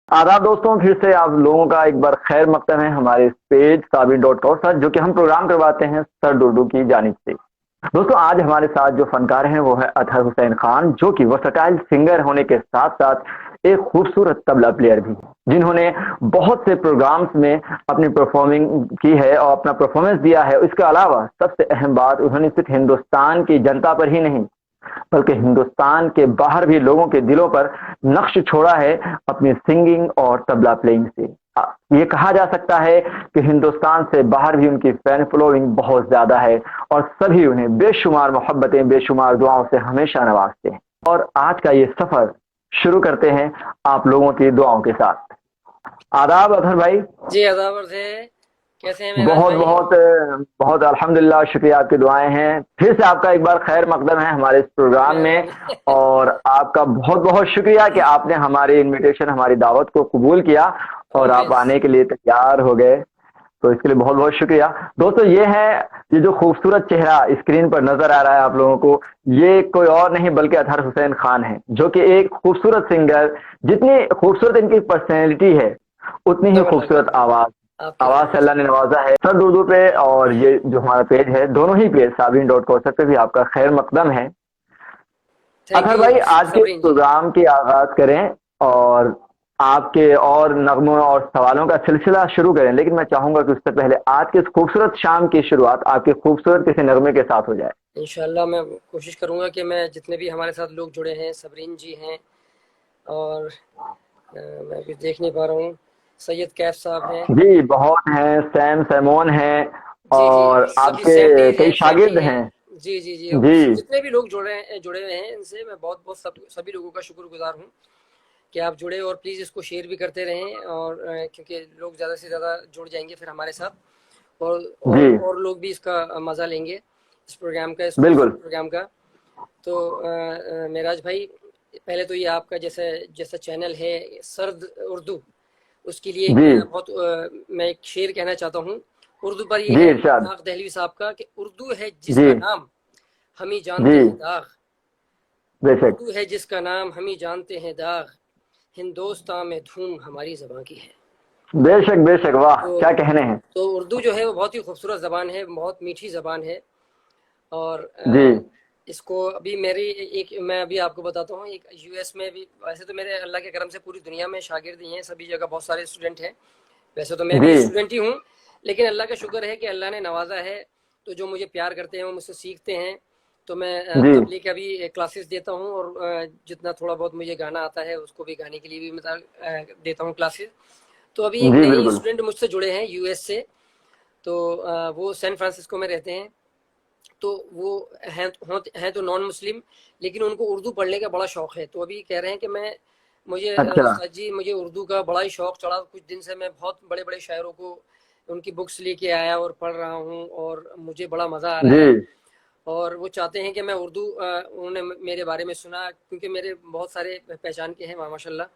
आदाब दोस्तों, फिर से आप लोगों का एक बार खैर मकदम है हमारे इस पेज साबिन.कौसर, जो कि हम प्रोग्राम करवाते हैं सर उर्दू की जानिब से। दोस्तों, आज हमारे साथ जो फनकार हैं वो है अतहर हुसैन खान, जो कि वर्सटाइल सिंगर होने के साथ साथ एक खूबसूरत तबला प्लेयर भी है, जिन्होंने बहुत से प्रोग्राम्स में अपनी परफॉर्मिंग की है और अपना परफॉर्मेंस दिया है। इसके अलावा सबसे अहम बात, उन्होंने सिर्फ हिंदुस्तान की जनता पर ही नहीं बल्कि हिंदुस्तान के बाहर भी लोगों के दिलों पर नक्श छोड़ा है अपनी सिंगिंग और तबला प्लेइंग से। ये कहा जा सकता है कि हिंदुस्तान से बाहर भी उनकी फैन फॉलोइंग बहुत ज्यादा है और सभी उन्हें बेशुमार मोहब्बतें, बेशुमार दुआओं से हमेशा नवाजते हैं। और आज का ये सफर शुरू करते हैं आप लोगों की दुआओं के साथ। आदाब अतहर भाई। जी अदावर थे। कैसे हैं मेराज बहुत भाई? बहुत बहुत अल्हम्दुलिल्लाह, शुक्रिया, आपकी दुआएं हैं। फिर से आपका एक बार खैर मकदम है हमारे इस प्रोग्राम में। मेहरबानी। और आपका बहुत बहुत शुक्रिया कि आपने हमारी इनविटेशन, हमारी दावत को कबूल किया और आप ऑलवेज। आने के लिए तैयार हो गए। तो इसके लिए बहुत बहुत शुक्रिया। दोस्तों, ये जो खूबसूरत चेहरा स्क्रीन पर नजर आ रहा है आप लोगों को, ये कोई और नहीं बल्कि अतहर हुसैन खान है, जो कि एक खूबसूरत सिंगर। जितनी खूबसूरत इनकी पर्सनैलिटी है उतनी ही शुक्र लगा खूबसूरत आवाज। आपकी आवाज से खिदमत। अल्लाह ने नवाजा है। सर उर्दू पे और ये जो हमारा पेज है, दोनों ही पेज साबिन.कौसर पे भी आपका खैर मकदम है। थैंक अतहर यू भाई, आज के सबरीन जी। प्रोग्राम की आगाज करें और आपके और नगमों और सवालों का सिलसिला शुरू करें, लेकिन मैं चाहूंगा कि उससे पहले आज के इस खूबसूरत शाम की शुरुआत आपके खूबसूरत किसी नगमे के साथ हो जाए। इंशाल्लाह मैं कोशिश करूंगा कि मैं जितने भी हमारे साथ लोग जुड़े हैं, सबरीन जी हैं और मैं कुछ देख नहीं पा रहा हूँ, सैयद कैफ साहब हैं। जी, बहुत हैं, सैम सैमोन हैं जी जी। और सभी आपके सैमरीज कई हैं, फैमिली शागिर्द हैं। हैं। जी जी जी। जी। जितने भी लोग जुड़े हुए हैं, इनसे मैं बहुत बहुत सभी लोगों का शुक्रगुजार हूँ कि आप जुड़े और प्लीज़ इसको शेयर भी करते रहें। और क्योंकि लोग ज़्यादा से ज़्यादा जुड़ जाएंगे फिर हमारे साथ और जी, लोग भी इसका मज़ा लेंगे, इस प्रोग्राम का, इस खूबसूरत बिल्कुल। प्रोग्राम का। तो मेराज भाई, पहले तो ये आपका जैसा जैसा चैनल है सर्द उर्दू, उसके लिए जी। मैं एक शेर कहना चाहता हूँ। उर्दू पर ये जी, है इरशाद। नाक दहलवी साहब का कि उर्दू है जी। जिसका नाम हम ही जी, जानते हैं दाग। बेशक। उर्दू है जिसका नाम हम ही जानते हैं दाग, हिंदोस्तां में धूम हमारी ज़बां की है। बेशक बेशक, वाह तो क्या कहने हैं। उर्दू जो है वो बहुत ही खूबसूरत ज़बान है, बहुत मीठी ज़बान है। और जी। इसको अभी मेरी एक मैं अभी आपको बताता हूँ, एक यूएस में भी, वैसे तो मेरे अल्लाह के करम से पूरी दुनिया में शागिर्द ही हैं, सभी जगह बहुत सारे स्टूडेंट हैं। वैसे तो मैं जी। भी स्टूडेंट ही हूँ, लेकिन अल्लाह का शुक्र है कि अल्लाह ने नवाजा है। तो जो मुझे प्यार करते हैं वो मुझसे सीखते हैं। तो मैं जी। तबले के अभी क्लासेस देता हूँ और जितना थोड़ा बहुत मुझे गाना आता है उसको भी गाने के लिए भी मैं देता हूँ क्लासेस। तो अभी एक जी, नई बिल्कुल। स्टूडेंट मुझसे जुड़े हैं यूएस से। तो वो सैन फ्रांसिस्को में रहते हैं। तो वो हैं तो नॉन मुस्लिम, लेकिन उनको उर्दू पढ़ने का बड़ा शौक है। तो अभी कह रहे हैं कि मैं मुझे अच्छा। उस्ताद जी, मुझे उर्दू का बड़ा ही शौक चढ़ा कुछ दिन से। मैं बहुत बड़े बड़े शायरों को उनकी बुक्स लेके आया और पढ़ रहा हूँ और मुझे बड़ा मज़ा आ रहा जी। है। और वो चाहते हैं कि मैं उर्दू, उन्होंने मेरे बारे में सुना क्योंकि मेरे बहुत सारे पहचान के हैं माशाल्लाह।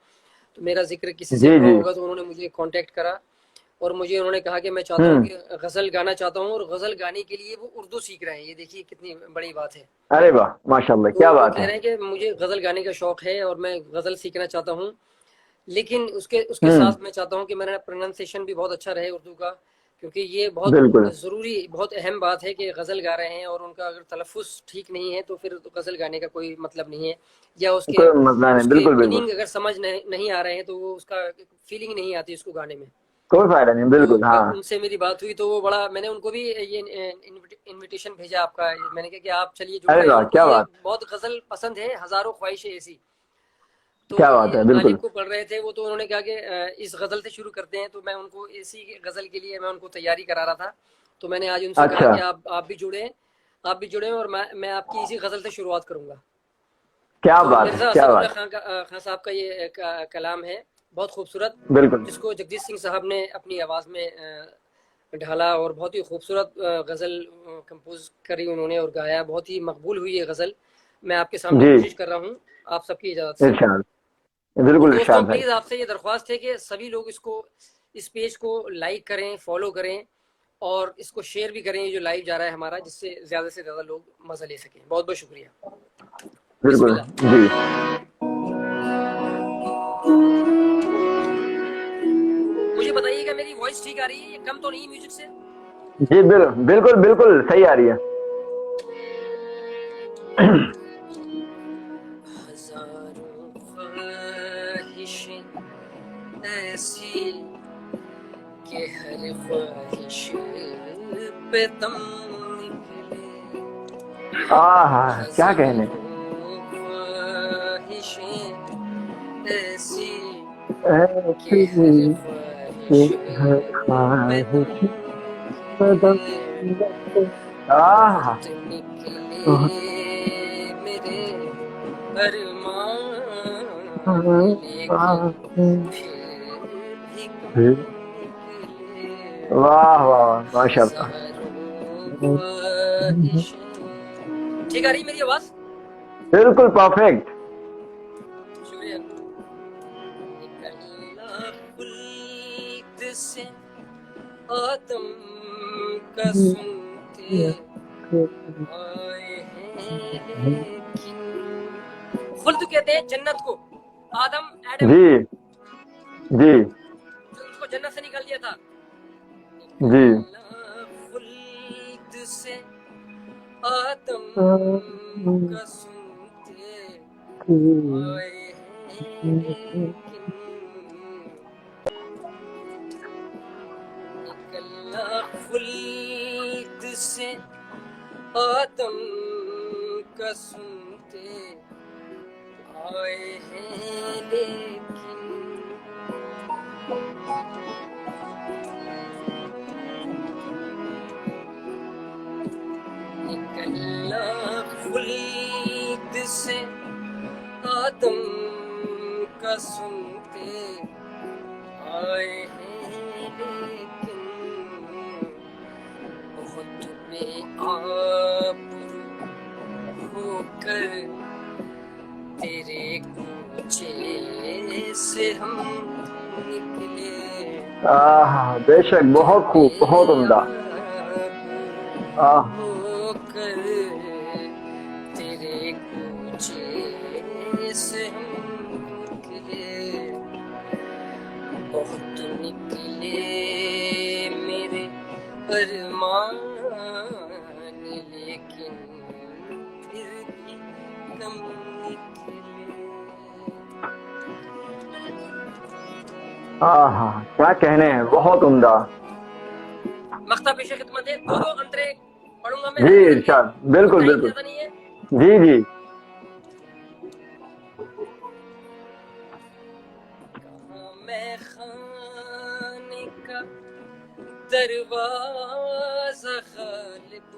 तो मेरा जिक्र किसी से जी। हुआ जी। होगा तो उन्होंने मुझे कांटेक्ट करा और मुझे उन्होंने कहा कि मैं चाहता हूँ हम्म। कि गज़ल गाना चाहता हूँ, और गज़ल गाने के लिए वो उर्दू सीख रहे हैं। ये देखिए कितनी बड़ी बात है। अरे वाह, माशाल्लाह, तो क्या वो बात कह है। रहे हैं कि मुझे गज़ल गाने का शौक है और मैं गज़ल सीखना चाहता हूँ, लेकिन उसके उसके हम्म। साथ मैं चाहता हूँ कि मेरा प्रोनाउंसिएशन भी बहुत अच्छा रहे उर्दू का, क्योंकि ये बहुत बिल्कुल। ज़रूरी, बहुत अहम बात है कि गज़ल गा रहे हैं और उनका अगर तलफ़ुज़ ठीक नहीं है तो फिर तो गज़ल गाने का कोई मतलब नहीं है। या उसके कोई मसला नहीं, उसके बिल्कुल बिल्कुल। मीनिंग अगर समझ नहीं आ रहे हैं तो वो उसका फीलिंग नहीं आती उसको गाने में। कोई फायदा नहीं, तो बिल्कुल, हाँ। उनसे मेरी बात हुई तो वो बड़ा, मैंने उनको भी ये इनविटेशन भेजा आपका। मैंने कहा कि आप चलिए जुड़ अरे रहे हैं, वाह, उनको क्या ये बात। बहुत गज़ल पसंद है, हज़ारों ख्वाहिशें ऐसी। तो क्या बात ये है, गालिब बिल्कुल। को पढ़ रहे थे वो, तो उन्होंने कहा कि इस गज़ल से शुरू करते हैं। तो मैं उनको इसी गज़ल के लिए मैं उनको तैयारी करा रहा था। तो मैंने आज उनसे कहा अच्छा। कि आप भी जुड़े, आप भी जुड़े और मैं आपकी इसी गज़ल से शुरुआत करूँगा। क्या तो बात है, मिर्ज़ा क्या असदुल्ला बात। खान साहब का ये कलाम है, बहुत खूबसूरत, बिल्कुल। जिसको जगजीत सिंह साहब ने अपनी आवाज़ में ढाला और बहुत ही खूबसूरत गज़ल कंपोज करी उन्होंने और गाया। बहुत ही मकबूल हुई ये गज़ल। मैं आपके सामने जी। कोशिश कर रहा हूँ आप सबकी इजाज़त से। इरशाद। तो बिल्कुल दोस्तों इरशाद भाई। प्लीज़ आपसे ये दरख्वास्त है कि सभी लोग इसको, इस पेज को लाइक करें, फॉलो करें और इसको शेयर भी करें, ये जो लाइव जा रहा है हमारा, जिससे ज़्यादा से ज़्यादा लोग मज़ा ले सकें। बहुत बहुत शुक्रिया। बिल्कुल। बिस्मिल्लाह। जी। आ रही है? ये कम तो नहीं म्यूजिक से? जी बिल्कुल बिल्कुल सही आ रही है। हजारों ख्वाहिशें ऐसी कि हर ख्वाहिश पे तुम निकले, क्या कहने। ख्वाहिशें ऐसी कि ऐसी हर ख्वाहिश हर पे तुम ख्वाहिश निकले, आह बहुत निकले बहुत मेरे अरमान, लेकिन फिर भी कम निकले। वाह वाह माशाल्लाह। हजारों ख्वाहिशें। ठीक आ रही मेरी आवाज? बिल्कुल परफेक्ट। शुक्रिया। निकलना खुल्द से आदम का सुनते आए हैं, लेकिन खुल्द कहते हैं जन्नत को। आदम एडम जी जी जो उसको जन्नत से निकाल दिया था। जी निकलना खुल्द से आदम का सुनते आए हैं, लेकिन निकलना खुल्द से आदम का सुनते आए हैं, लेकिन निकलना खुल्द से आदम का सुनते आए हैं, लेकिन बहुत बेआबरू होकर तेरे कूचे से हम निकले। बेशक बहुत खूब बहुत उम्दा। आह होकर तेरे कूचे से हम निकले, बहुत निकले मेरे अरमान, लेकिन फिर भी कम निकले। क्या कहने हैं, बहुत उम्दा। मख्ता पेश खिदमत है। दो अंतरे पढ़ूंगा मैं जी हल्के हल्के, इरशाद, बिल्कुल टाइम बिल्कुल। ज्यादा नहीं है। जी जी कहाँ मैं खाने का दरवाजा गालिब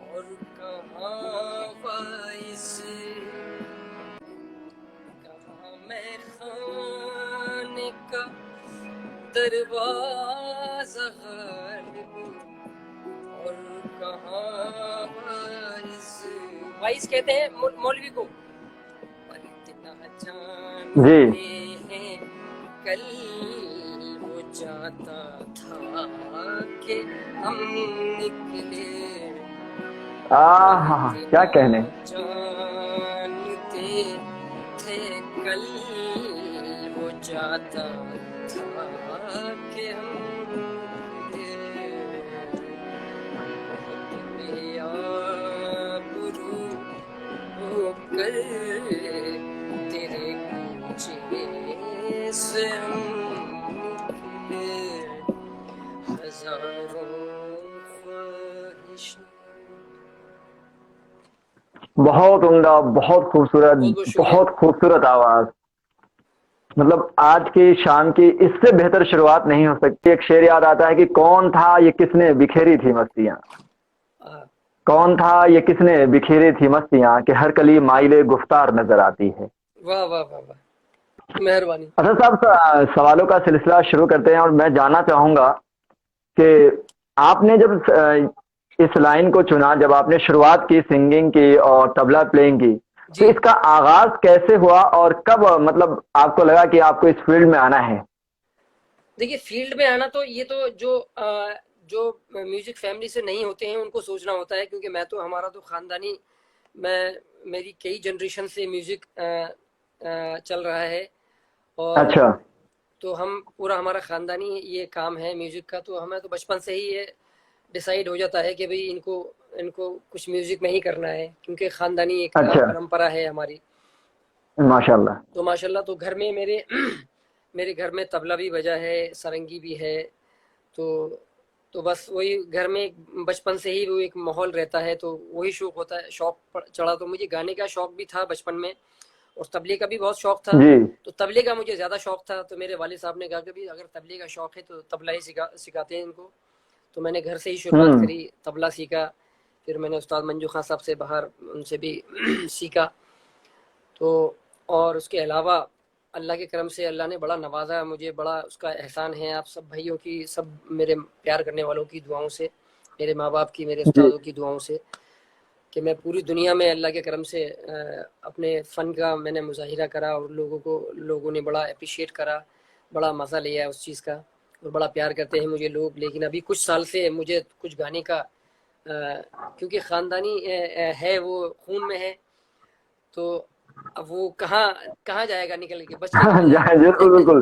और कहाँ वाइस, कहाँ मैं खाने का दरवाजा गालिब और कहाँ वाइस। वाइस कहते हैं मौलवी को। पर इतना जी जानते हैं कल वो जाता था कि हम निकले। क्या कहने। जानते थे कल वो जाता था कि हम निकले। बहुत बेआबरू होकर तेरे कूचे से हम निकले। हजारों ख्वाहिश। बहुत उम्दा, बहुत खूबसूरत, बहुत शुक्रिया। बहुत खूबसूरत आवाज। मतलब आज की शाम की इससे बेहतर शुरुआत नहीं हो सकती। एक शेर याद आता है कि कौन था ये किसने बिखेरी थी मस्तियां, कौन था ये किसने बिखेरी थी मस्तियां, कि हर कली माइले गुफ्तार नजर आती है। वाह वाह वाह वाह, मेहरबानी। अच्छा साहब, सवालों का सिलसिला शुरू करते हैं और मैं जानना चाहूंगा कि आपने जब इस लाइन को चुना, जब आपने शुरुआत की सिंगिंग की और तबला प्लेइंग की, तो जी इसका आगाज कैसे हुआ और कब मतलब आपको लगा कि आपको इस फील्ड में आना है। देखिए, फील्ड में आना तो ये तो जो म्यूजिक फैमिली से नहीं होते हैं उनको सोचना होता है, क्योंकि मैं तो हमारा तो खानदानी, मेरी कई जनरेशन से म्यूजिक चल रहा है। और अच्छा तो हम पूरा हमारा ख़ानदानी ये काम है म्यूज़िक का, तो हमें तो बचपन से ही ये डिसाइड हो जाता है कि भाई इनको इनको कुछ म्यूज़िक में ही करना है, क्योंकि ख़ानदानी एक अच्छा। परंपरा है हमारी। माशाल्लाह। तो माशाल्लाह तो घर में मेरे मेरे घर में तबला भी बजा है, सारंगी भी है। तो बस वही घर में बचपन से ही वो एक माहौल रहता है, तो वही शौक होता है, चढ़ा। तो मुझे गाने का शौक भी था बचपन में, और तबले का भी बहुत शौक था। जी। तो तबले का मुझे ज़्यादा शौक था, तो मेरे वालिद साहब ने कहा कि भाई अगर तबले का शौक है तो तबला ही सिखाते हैं इनको। तो मैंने घर से ही शुरुआत हम्म। करी, तबला सीखा। फिर मैंने उस्ताद मंजू खान साहब से बाहर उनसे भी सीखा। तो और उसके अलावा अल्लाह के करम से अल्लाह ने बड़ा नवाजा मुझे, बड़ा उसका एहसान है आप सब भाइयों की, सब मेरे प्यार करने वालों की दुआओं से, मेरे माँ बाप की, मेरे जी। उस्तादों की दुआओं से, कि मैं पूरी दुनिया में अल्लाह के करम से अपने फ़न का मैंने मुज़ाहिरा करा, और लोगों ने बड़ा अप्रिशिएट करा, बड़ा मज़ा लिया उस चीज़ का, और बड़ा प्यार करते हैं मुझे लोग। लेकिन अभी कुछ साल से मुझे कुछ गाने का क्योंकि ख़ानदानी है, वो खून में है, तो अब वो कहाँ कहाँ जाएगा निकल के, बच के कहाँ बिल्कुल जाएगा। बिल्कुल।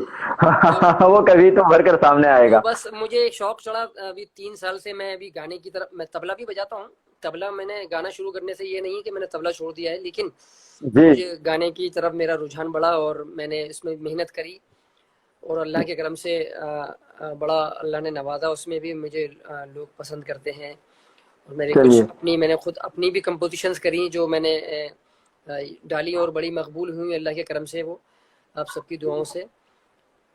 तो वो कभी तो भर कर सामने तो आएगा। बस मुझे शौक चढ़ा अभी 3 साल से, मैं अभी गाने की तरफ, मैं तबला भी बजाता हूँ। तबला मैंने गाना शुरू करने से ये नहीं है कि मैंने तबला छोड़ दिया है, लेकिन जी। मुझे गाने की तरफ मेरा रुझान बढ़ा, और मैंने इसमें मेहनत करी, और अल्लाह के करम से बड़ा अल्लाह ने नवाजा, उसमें भी मुझे लोग पसंद करते हैं। और मेरे कुछ चलिए। मैंने खुद अपनी भी कंपोजिशंस करी, जो मैंने डाली, और बड़ी मकबूल हुई अल्लाह के करम से, वो आप सबकी दुआओं से।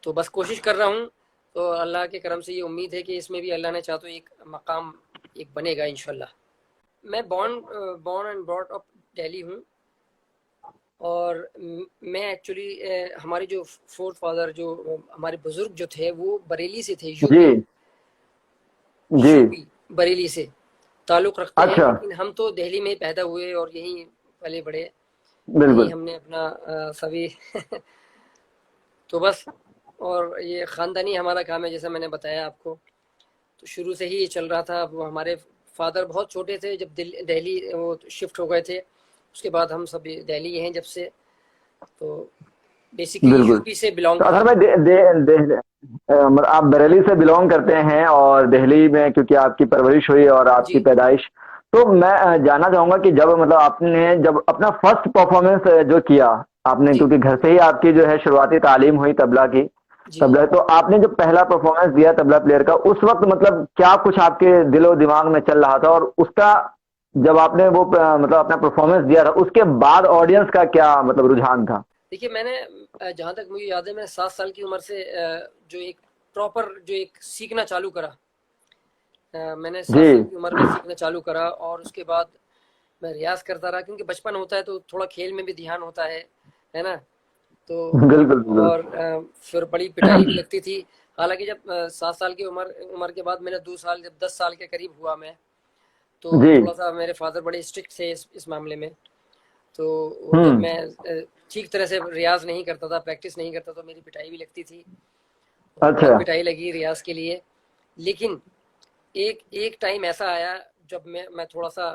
तो बस कोशिश कर रहा हूँ, तो अल्लाह के करम से ये उम्मीद है कि इसमें भी अल्लाह ने चाहा तो एक मकाम एक बनेगा इंशाल्लाह। मैं born and brought up Delhi हूँ, और मैं एक्चुअली हमारे जो फोर्थ फादर, जो हमारे बुजुर्ग जो थे, वो बरेली से थे, जी। जी। यूपी बरेली से ताल्लुक़ रखते हैं, अच्छा। लेकिन हम तो दिल्ली में ही पैदा हुए और यहीं पले बड़े, यहीं बिल्कुल। हमने अपना सभी तो बस, और ये ख़ानदानी हमारा काम है, जैसे मैंने बताया आपको। तो शुरू से ही ये चल रहा था। वो हमारे फादर बहुत छोटे थे जब दिल्ली वो शिफ्ट हो गए थे, उसके बाद हम सब दिल्ली हैं जब से। तो बेसिकली बिल्कुल। यूपी से बिलोंग तो अगर करता भाई हूँ। मतलब आप बरेली से बिलोंग करते हैं और दिल्ली में क्योंकि आपकी परवरिश हुई और आपकी जी पैदाइश, तो मैं जानना चाहूंगा कि जब मतलब आपने जब अपना फर्स्ट परफॉर्मेंस जो किया आपने, जी क्योंकि घर से ही आपकी जो है शुरुआती तालीम हुई तबला की, जी। तबला, तो आपने जब पहला परफॉर्मेंस दिया तबला प्लेयर का, उस वक्त मतलब क्या कुछ आपके दिलो दिमाग में चल रहा था, और उसका जब आपने वो मतलब अपना परफॉर्मेंस दिया था उसके बाद ऑडियंस का क्या मतलब रुझान था? देखिए मैंने जहाँ तक मुझे याद है, मैंने 7 साल की उम्र से जो एक प्रॉपर जो एक सीखना चालू करा। मैंने जी। 7 साल की उम्र में सीखना चालू करा, और उसके बाद मैं रियाज करता रहा, क्योंकि बचपन होता है तो थोड़ा खेल में भी ध्यान होता है ना। तो बिल्कुल बिल्कुल। और फिर बड़ी पिटाई भी लगती थी। हालांकि जब 7 साल की उम्र उम्र के बाद मैंने 2 साल, जब 10 साल के करीब हुआ मैं, तो जी। थोड़ा सा मेरे फादर बड़े स्ट्रिक्ट थे इस मामले में। तो वो जब हम्म। मैं ठीक तरह से रियाज नहीं करता था, प्रैक्टिस नहीं करता, तो मेरी पिटाई भी लगती थी, और बहुत अच्छा। पिटाई लगी रियाज के लिए। लेकिन एक एक टाइम ऐसा आया जब मैं थोड़ा सा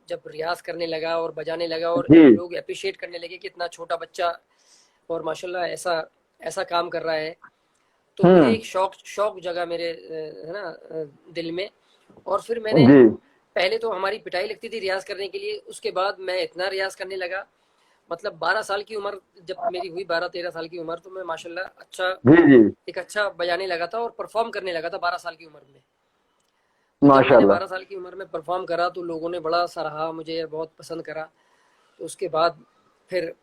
जब रियाज करने लगा और बजाने लगा, और जी। लोग अप्रिशिएट करने लगे कि इतना छोटा बच्चा और माशाल्लाह ऐसा ऐसा काम कर रहा है। तो मुझे हम्म। एक शौक जगा मेरे है ना दिल में। और फिर मैंने जी। पहले तो हमारी पिटाई लगती थी रियाज करने के लिए, उसके बाद मैं इतना रियाज करने लगा, मतलब 12 साल की उम्र जब मेरी हुई, 12-13 साल की उम्र, तो मैं माशाल्लाह अच्छा जी। जी। एक अच्छा बजाने लगा था और परफॉर्म करने लगा था 12 साल की उम्र में। तो जब मैंने माशाल्लाह। 12 साल की उम्र में परफॉर्म करा, तो लोगों ने बड़ा सराहा मुझे, बहुत पसंद करा। तो उसके बाद फिर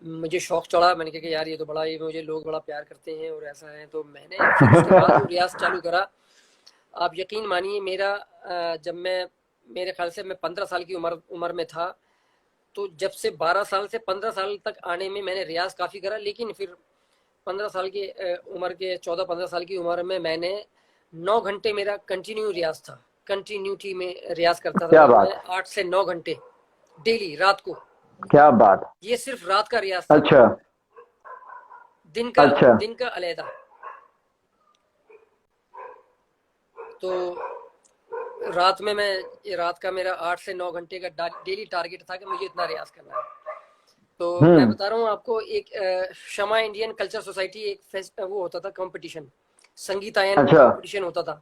मुझे शौक चढ़ा, मैंने कहा कि यार ये तो बड़ा ही मुझे लोग बड़ा प्यार करते हैं और ऐसा है। तो मैंने फिर उसके बाद जो रियाज चालू करा, आप यकीन मानिए मेरा जब मैं, मेरे ख्याल से मैं 15 साल की उम्र में था, तो जब से 12 साल से 15 साल तक आने में मैंने रियाज काफ़ी करा। लेकिन फिर 15 साल की उम्र के 14-15 साल की उम्र में मैंने 9 घंटे मेरा कंटिन्यू रियाज था, कंटिन्यूटी में रियाज करता क्या था मैं, बात। 8 से 9 घंटे डेली रात को। क्या बात। ये सिर्फ रात का रियाज था, अच्छा। दिन का अच्छा। दिन का अलहदा। तो रात में मैं, ये रात का मेरा 8 से 9 घंटे का डेली टारगेट था कि मुझे इतना रियाज करना है। तो मैं बता रहा हूँ आपको, एक शमा इंडियन कल्चर सोसाइटी एक वो होता था कंपटीशन, संगीतायन कंपटीशन होता था।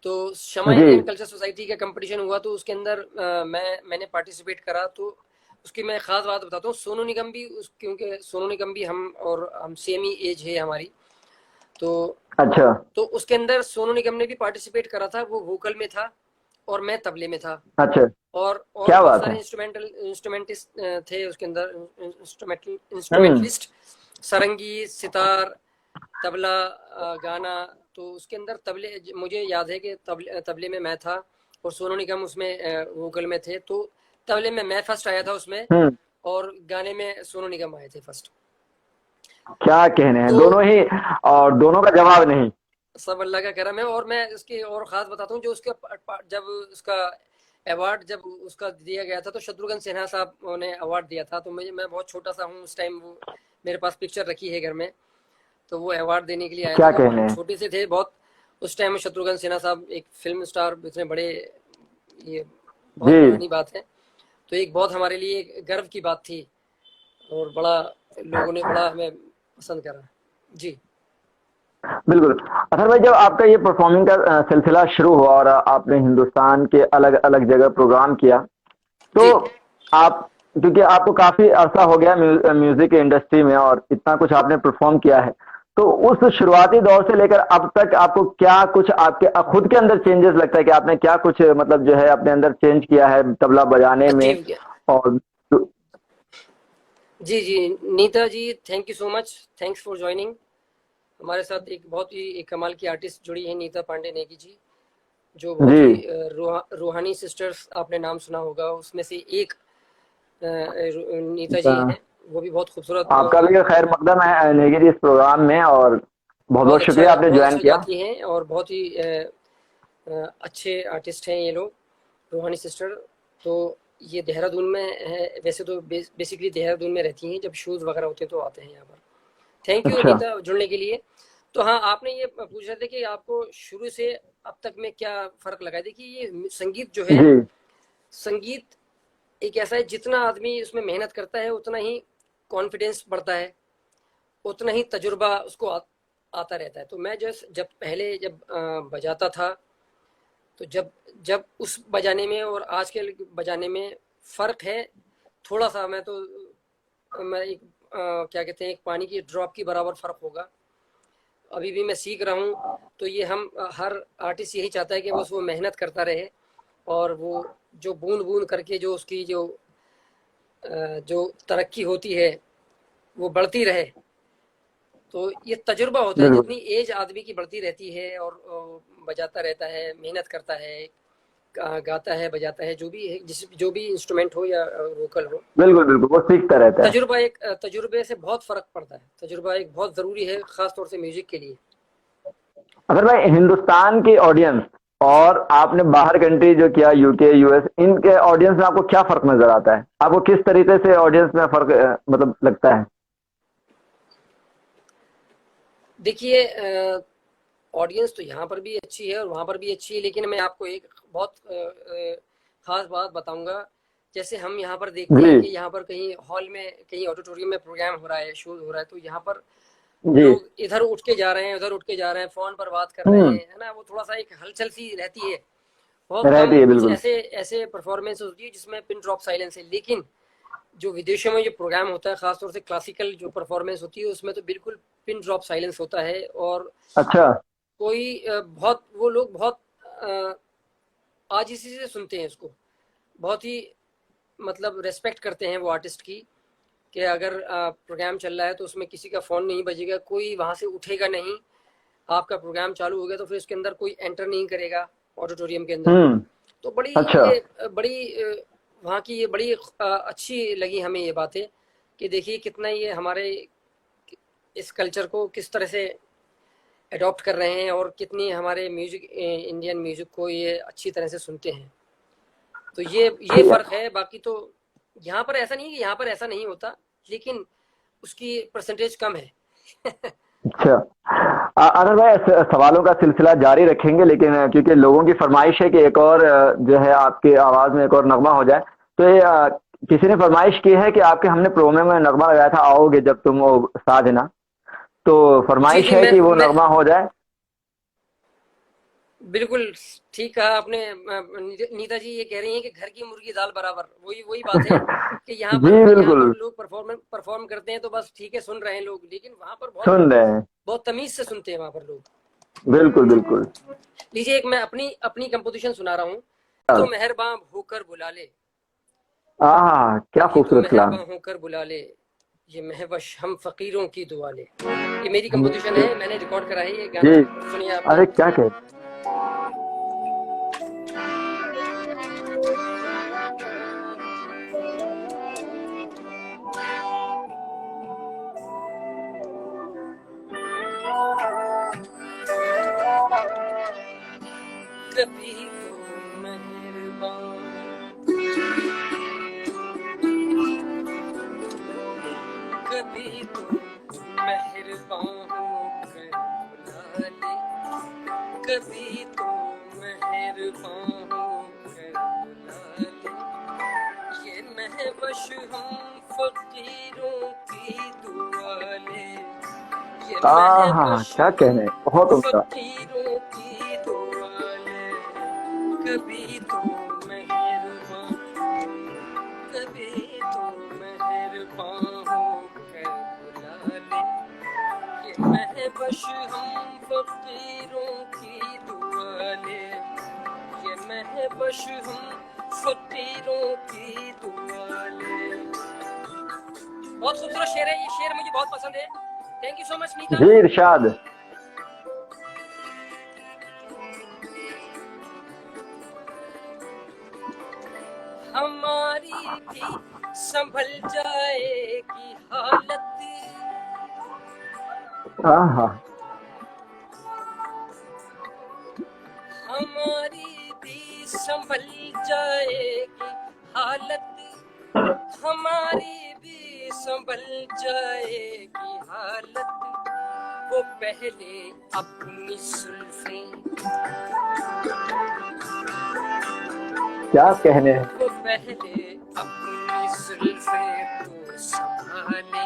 तो शमा इंडियन कल्चर सोसाइटी का कंपटीशन हुआ, तो उसके अंदर मैंने पार्टिसिपेट करा। तो उसकी मैं खास बात बताता हूँ, सोनू निगम भी क्योंकि सोनू निगम भी हम सेम ही एज है हमारी। तो अच्छा, तो उसके अंदर सोनू निगम ने भी पार्टिसिपेट करा था, वो वोकल में था और मैं तबले में था। अच्छा, और क्या बहुत बात सारे है? इंस्ट्रूमेंटिस्ट थे उसके अंदर, इंस्ट्रूमेंटलिस्ट, सरंगी, सितार, तबला, गाना। तो उसके अंदर तबले, मुझे याद है कि तबले में मैं था और सोनू निगम उसमें वोकल में थे। तो तबले में मैं फर्स्ट आया था उसमें, और गाने में सोनू निगम आए थे फर्स्ट। क्या कहने हैं, दोनों ही, और दोनों का जवाब नहीं। सब अल्लाह का करम है। और मैं इसके और खास बताता हूँ, जो उसका जब उसका अवार्ड जब उसका दिया गया था, तो शत्रुघ्न सिन्हा साहब ने अवार्ड दिया था। तो मैं बहुत छोटा सा हूँ उस टाइम, वो मेरे पास पिक्चर रखी है घर में। तो वो अवार्ड देने के लिए आया था, तो हम छोटे से थे बहुत उस टाइम। शत्रुघ्न सिन्हा साहब एक फिल्म स्टार, इतने बड़े, ये बहुत पुरानी बात है। तो एक बहुत हमारे लिए एक गर्व की बात थी, और बड़ा लोगों ने बड़ा हमें पसंद करा। जी बिल्कुल। अथर भाई, जब आपका ये परफॉर्मिंग का सिलसिला शुरू हुआ और आपने हिंदुस्तान के अलग अलग जगह प्रोग्राम किया, तो आप, क्योंकि आपको काफी अरसा हो गया म्यूजिक इंडस्ट्री में और इतना कुछ आपने परफॉर्म किया है, तो उस शुरुआती दौर से लेकर अब तक आपको क्या कुछ आपके खुद के अंदर चेंजेस लगता है कि आपने क्या कुछ मतलब जो है अपने अंदर चेंज किया है तबला बजाने में? और जी Nita ji, thank you so much, thanks for joining. हमारे साथ एक बहुत ही एक कमाल की आर्टिस्ट जुड़ी है, नीता पांडे नेगी जी, जो बहुत ही रूहानी सिस्टर्स आपने नाम सुना होगा, उसमें से एक नीता जी हैं। वो भी बहुत खूबसूरत, आपका भी खैर मकदम है नेगी जी इस प्रोग्राम में, और बहुत बहुत शुक्रिया आपने ज्वाइन किया। गाती हैं और बहुत ही अच्छे आर्टिस्ट हैं ये लोग, रूहानी सिस्टर। तो ये देहरादून में है, वैसे तो बेसिकली देहरादून में रहती हैं, जब शूज वगैरह होते हैं तो आते हैं यहाँ पर। थैंक यू नीता जुड़ने के लिए। तो हाँ, आपने ये पूछ रहे थे कि आपको शुरू से अब तक में क्या फर्क लगा। देखिए, ये संगीत जो है, संगीत एक ऐसा है, जितना आदमी उसमें मेहनत करता है उतना ही कॉन्फिडेंस बढ़ता है, उतना ही तजुर्बा उसको आता रहता है। तो मैं जब पहले बजाता था, तो जब उस बजाने में और आज के बजाने में फ़र्क है थोड़ा सा। मैं एक क्या कहते हैं, एक पानी की ड्रॉप की बराबर फ़र्क होगा। अभी भी मैं सीख रहा हूँ। तो ये हम हर आर्टिस्ट यही चाहता है कि बस वो मेहनत करता रहे, और वो जो बूंद बूंद करके जो उसकी जो तरक्की होती है वो बढ़ती रहे। तो ये तजुर्बा होता है, जितनी एज आदमी की बढ़ती रहती है और बजाता रहता है, मेहनत करता है, गाता है, बजाता है, जो भी है, जो भी इंस्ट्रूमेंट हो या वोकल हो, बिल्कुल बिल्कुल वो सीखता रहता है। तजुर्बे से बहुत फर्क पड़ता है। तजुर्बा एक बहुत जरूरी है, खास तौर से म्यूजिक के लिए। अगर भाई, हिंदुस्तान की ऑडियंस और आपने बाहर कंट्री जो किया, यूके, यूएस, इनके ऑडियंस में आपको क्या फर्क नजर आता है? आपको किस तरीके से ऑडियंस में फर्क मतलब लगता है? देखिए, ऑडियंस तो यहाँ पर भी अच्छी है और वहाँ पर भी अच्छी है, लेकिन मैं आपको एक बहुत खास बात बताऊंगा। जैसे हम यहाँ पर देखते हैं कि यहाँ पर कहीं हॉल में, कहीं ऑडिटोरियम में प्रोग्राम हो रहा है, शो हो रहा है, तो यहाँ पर लोग इधर उठ के जा रहे हैं, उधर उठ के जा रहे हैं, फोन पर बात कर रहे हैं, है ना। वो थोड़ा सा एक हलचल सी रहती है। बहुत कम कुछ ऐसे परफॉर्मेंस होती है जिसमें पिन ड्रॉप साइलेंस है। लेकिन जो विदेशों में जो प्रोग्राम होता है, खासतौर से क्लासिकल जो परफॉर्मेंस होती है, उसमें तो बिल्कुल पिन ड्रॉप साइलेंस होता है। और अच्छा, कोई बहुत, वो लोग बहुत आज इसी से सुनते हैं इसको, बहुत ही मतलब रेस्पेक्ट करते हैं वो आर्टिस्ट की, कि अगर प्रोग्राम चल रहा है तो उसमें किसी का फ़ोन नहीं बजेगा, कोई वहाँ से उठेगा नहीं। आपका प्रोग्राम चालू हो गया तो फिर उसके अंदर कोई एंटर नहीं करेगा, ऑडिटोरियम के अंदर। तो बड़ी ये बड़ी वहाँ की ये बड़ी अच्छी लगी हमें ये बातें, कि देखिए कितना ये हमारे इस कल्चर को किस तरह से अडॉप्ट कर रहे हैं, और कितनी हमारे म्यूजिक, इंडियन म्यूजिक को ये अच्छी तरह से सुनते हैं। तो ये फर्क है। बाकी तो यहाँ पर ऐसा नहीं है कि यहाँ पर ऐसा नहीं होता, लेकिन उसकी परसेंटेज कम है। अच्छा, अगर भाई सवालों का सिलसिला जारी रखेंगे, लेकिन क्योंकि लोगों की फरमाइश है कि एक और जो है आपके आवाज में एक और नगमा हो जाए, तो ये किसी ने फरमाइश की है कि आपके हमने प्रोग्राम में नगमा लगाया था, आओगे जब तुम वो साधना, तो जी फरमाइश जी, है कि वो मैं नगमा हो जाए। बिल्कुल ठीक कहा आपने। नीता जी ये कह रही हैं कि घर की मुर्गी दाल बराबर, वही वही बात है कि जी यहाँ बिल्कुल, पर लोग परफॉर्म करते हैं तो बस ठीक है, सुन रहे हैं लोग, लेकिन वहां पर बहुत सुन रहे हैं। बहुत तमीज से सुनते हैं वहां पर लोग। बिल्कुल बिल्कुल। लीजिए, एक मैं अपनी अपनी कंपोजिशन सुना रहा हूँ। तो मेहरबान होकर बुला ले, क्या ये तो खूबसूरत कलाम। मेहरबान होकर बुला ले, ये महवश हम फकीरों की दुआ ले। ये मेरी कंपोजिशन है, मैंने रिकॉर्ड करा है ये गाना, जी, सुनिए अरे आपने। क्या कह। कभी तो मेहरबान, कभी तो मेहरबान होकर बुला ले, कभी तो मेहरबान होकर बुला ले, ये महवश हम फकीरों की दुआ ले, ये महवश क्या हम कहने, बहुत उम्दा। फकीरों की दुआ ले, कभी तो मेहरबान, कभी तो मेहरबान होकर बुला ले, ये महवश हम फकीरों की दुआ ले, ये महवश हम फकीरों की दुआ ले। बहुत खूबसूरत शेर है, ये शेर मुझे बहुत पसंद है। Thank you so much Nita ji Irshad. हमारी भी संभल जाएगी हालत, हाँ, हमारी भी संभल जाएगी हालत, हमारी भी संभल जाएगी हालत, वो पहले अपनी सुल्फें, क्या कहने। वो पहले अपनी सुल्फें तो संभाले,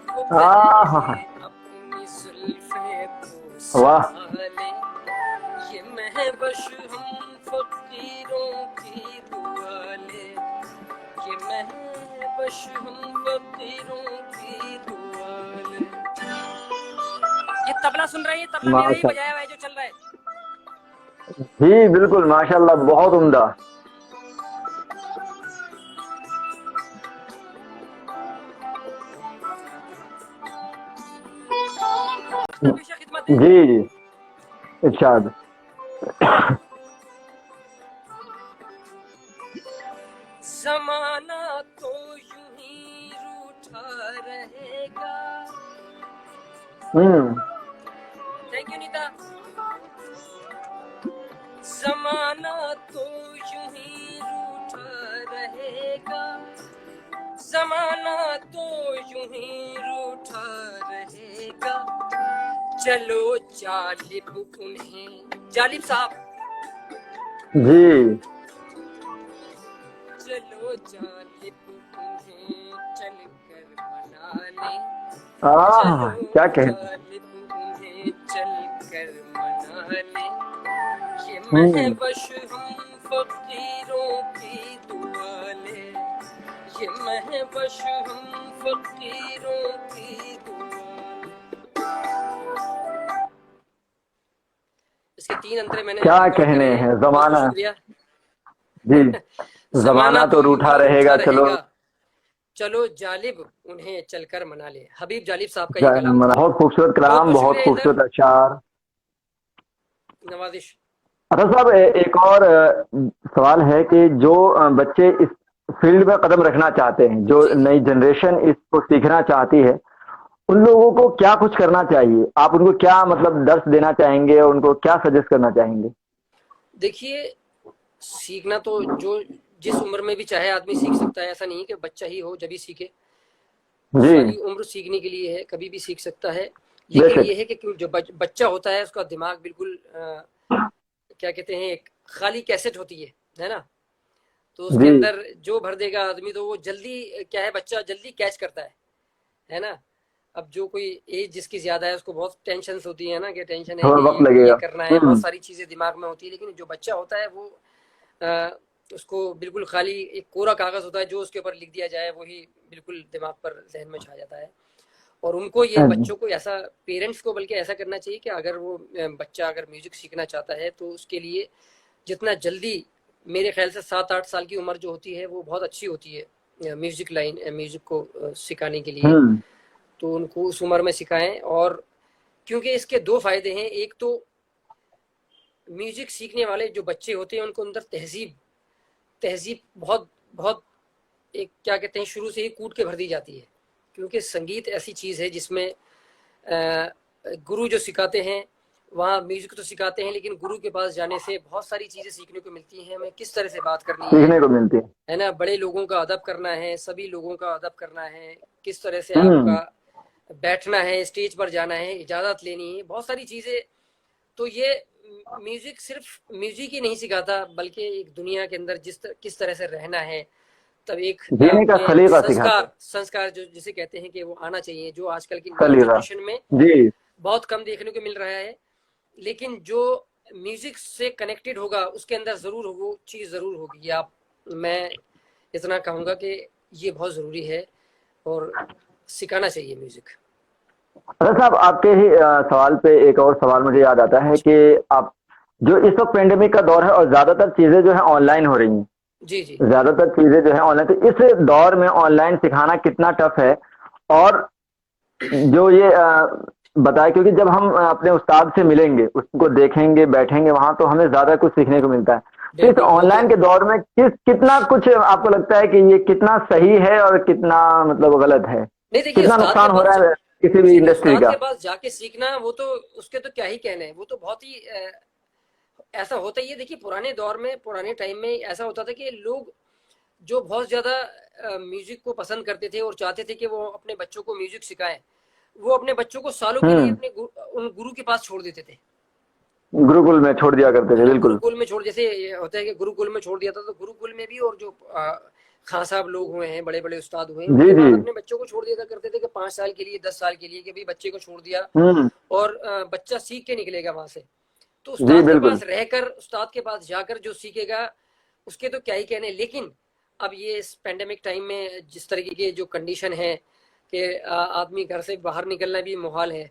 वो पहले अपनी सुल्फें तो संभाले, ये महवश हम फकीरों की दुआ ले, ये महवश हम फकीरों की दुआ ले। ये तबला सुन रहे हैं, ये तबला मेरा ही बजाया हुआ है जो चल रहा है। जी बिल्कुल, माशाल्लाह, बहुत उम्दा। जी जी इरशाद। जमाना तो यूं ही रूठा रहेगा। Thank you Neeta. जमाना तो यूं ही रूठा रहेगा, जमाना तो यूं ही रूठा रहेगा, चलो जालिब उन्हें, जालिब साहब जी, चलो जालिब उन्हें चलकर मना ले, क्या कहने। जालिब उन्हें चलकर मना ले, ये महवश हम फकीरों की दुआ ले, ये महवश हम फकीरों की दुआ। इसके 3 अंतरे मैंने क्या रिकॉर्ड कहने करे हैं। हैं। बहुत जमाना, शुक्रिया। जी, जमाना तो रूठा रहेगा, चलो जालिब उन्हें चलकर मना ले। हबीब जालिब साहब का ये कलाम था। बहुत खूबसूरत कलाम, बहुत शुक्रिया खूबसूरत अशार। नवाजिश। अच्छा साहब, एक और सवाल है कि जो बच्चे इस फील्ड में कदम रखना चाहते हैं, जो नई जनरेशन इसको सीखना चाहती है, उन लोगों को क्या कुछ करना चाहिए? आप उनको क्या मतलब दर्श देना चाहेंगे और उनको क्या सजेस्ट करना चाहेंगे? देखिए, सीखना तो जो जिस उम्र में भी चाहे आदमी सीख सकता है, ऐसा नहीं कि बच्चा ही हो जब भी सीखे। सारी उम्र सीखने के लिए है, कभी भी सीख सकता है। लेकिन ये है कि जो बच्चा होता है उसका दिमाग बिल्कुल क्या कहते हैं, एक खाली कैसेट होती है ना। तो उसके जी अंदर जो भर देगा आदमी तो वो जल्दी क्या है, बच्चा जल्दी कैच करता है ना। अब जो कोई एज जिसकी ज्यादा है उसको बहुत टेंशन होती है ना, कि टेंशन है थोड़ा कि वक्त ये लगेगा। करना है, बहुत सारी चीजें दिमाग में होती है। लेकिन जो बच्चा होता है वो अ, उसको बिल्कुल खाली एक कोरा कागज होता है, जो उसके ऊपर लिख दिया जाए वही बिल्कुल दिमाग पर जहन में छा जाता है। और उनको ये बच्चों को ऐसा, पेरेंट्स को बल्कि ऐसा करना चाहिए कि अगर वो बच्चा अगर म्यूजिक सीखना चाहता है तो उसके लिए जितना जल्दी, मेरे ख्याल से 7-8 साल की उम्र जो होती है वो बहुत अच्छी होती है म्यूजिक लाइन, म्यूजिक को सिखाने के लिए। हम्म। तो उनको उस उम्र में सिखाएं। और क्योंकि इसके दो फायदे हैं, एक तो म्यूजिक सीखने वाले जो बच्चे होते हैं उनको अंदर तहजीब तहजीब बहुत बहुत एक क्या कहते हैं, शुरू से ही कूट के भर दी जाती है। क्योंकि संगीत ऐसी चीज़ है जिसमें गुरु जो सिखाते हैं वहाँ म्यूजिक तो सिखाते हैं, लेकिन गुरु के पास जाने से बहुत सारी चीज़ें सीखने को मिलती हैं। हमें किस तरह से बात करनी सीखने को मिलती है। है ना, बड़े लोगों का अदब करना है, सभी लोगों का अदब करना है, किस तरह से हम्म। आपका बैठना है, स्टेज पर जाना है, इजाज़त लेनी है, बहुत सारी चीज़ें। तो ये म्यूजिक सिर्फ म्यूजिक ही नहीं सिखाता, बल्कि एक दुनिया के अंदर किस तरह से रहना है, तब एक जीने का अपने सलीका सिखाता है। संस्कार संस्कार जो जिसे कहते हैं कि वो आना चाहिए, जो आजकल की न्यू सलीका। जनरेशन में जी। बहुत कम देखने को मिल रहा है। लेकिन जो म्यूजिक से कनेक्टेड होगा उसके अंदर जरूर वो चीज़ जरूर होगी। आप, मैं इतना कहूँगा कि ये बहुत ज़रूरी है और सिखाना चाहिए म्यूजिक। अच्छा साहब, आपके ही सवाल पे एक और सवाल मुझे याद आता है कि आप, जो इस वक्त पेंडेमिक का दौर है और ज्यादातर चीजें जो है ऑनलाइन हो रही हैं, जी जी ज्यादातर चीजें जो है ऑनलाइन, तो इस दौर में ऑनलाइन सिखाना कितना टफ है? और जो ये बताए, क्योंकि जब हम अपने उस्ताद से मिलेंगे, उसको देखेंगे, बैठेंगे वहां, तो हमें ज्यादा कुछ सीखने को मिलता है। तो इस बिल्कुल। वो तो ऑनलाइन के दौर में कितना कुछ आपको लगता है कि ये कितना सही है और कितना मतलब गलत है? नहीं, देखिए कितना उस्ताद के नुकसान हो पास रहा है किसी भी जी इंडस्ट्री उस्ताद का? के पास जाके सीखना, वो तो उसके तो क्या ही कहने हैं, वो तो बहुत ही ऐसा होता ही है। देखिए पुराने दौर में, पुराने टाइम में ऐसा होता था कि लोग जो बहुत ज्यादा म्यूजिक को पसंद करते थे और चाहते थे कि वो अपने बच्चों को म्यूजिक सिखाएं, वो अपने बच्चों को सालों के लिए हम्म। अपने उन गुरु के पास छोड़ देते थे। गुरुकुल में छोड़ दिया करते है थे, ना, बिल्कुल। गुरुकुल में छोड़, जैसे ये होता है कि गुरुकुल में छोड़ दिया था, तो गुरुकुल में भी और जो खान साहब लोग हुए हैं, बड़े बड़े उस्ताद हुए हैं, जी उनके जी। पास अपने बच्चों को छोड़ दिया करते थे कि 5 साल के लिए, 10 साल के लिए, कि भाई बच्चे को छोड़ दिया हम्म। और बच्चा सीख के निकलेगा वहां से। तो जी उस्ताद के बिल्कुल। पास रहकर, उस्ताद के पास जाकर जो सीखेगा उसके तो क्या ही कहने। लेकिन अब ये इस पेंडेमिक टाइम में जिस तरीके के जो कंडीशन है कि आदमी घर से बाहर निकलना भी मुहाल है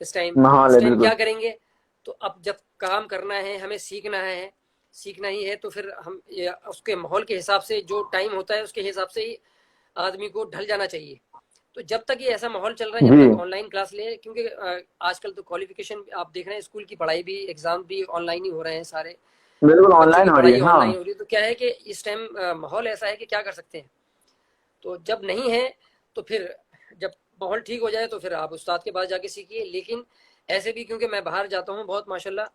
इस टाइम, तो माहौल इस है, टाइम बिल्कुल। क्या करेंगे। तो अब जब काम करना है, हमें सीखना है, सीखना ही है, तो फिर हम उसके माहौल के हिसाब से, जो टाइम होता है उसके हिसाब से ही आदमी को ढल जाना चाहिए। तो जब तक ये ऐसा माहौल चल रहा है, जब जी तक ऑनलाइन क्लास ले, क्योंकि आजकल तो क्वालिफिकेशन आप देख रहे हैं, स्कूल की पढ़ाई भी, एग्जाम भी ऑनलाइन ही हो रहे हैं सारे, बिल्कुल बच्चों ऑनलाइन की हो रही पढ़ाई है, हाँ। ऑनलाइन हो रही है। तो क्या है कि इस टाइम माहौल ऐसा है कि क्या कर सकते हैं। तो जब नहीं है तो फिर जब माहौल ठीक हो जाए तो फिर आप उस्ताद के पास जाके सीखिए। लेकिन ऐसे भी, क्योंकि मैं बाहर जाता हूँ बहुत माशाल्लाह,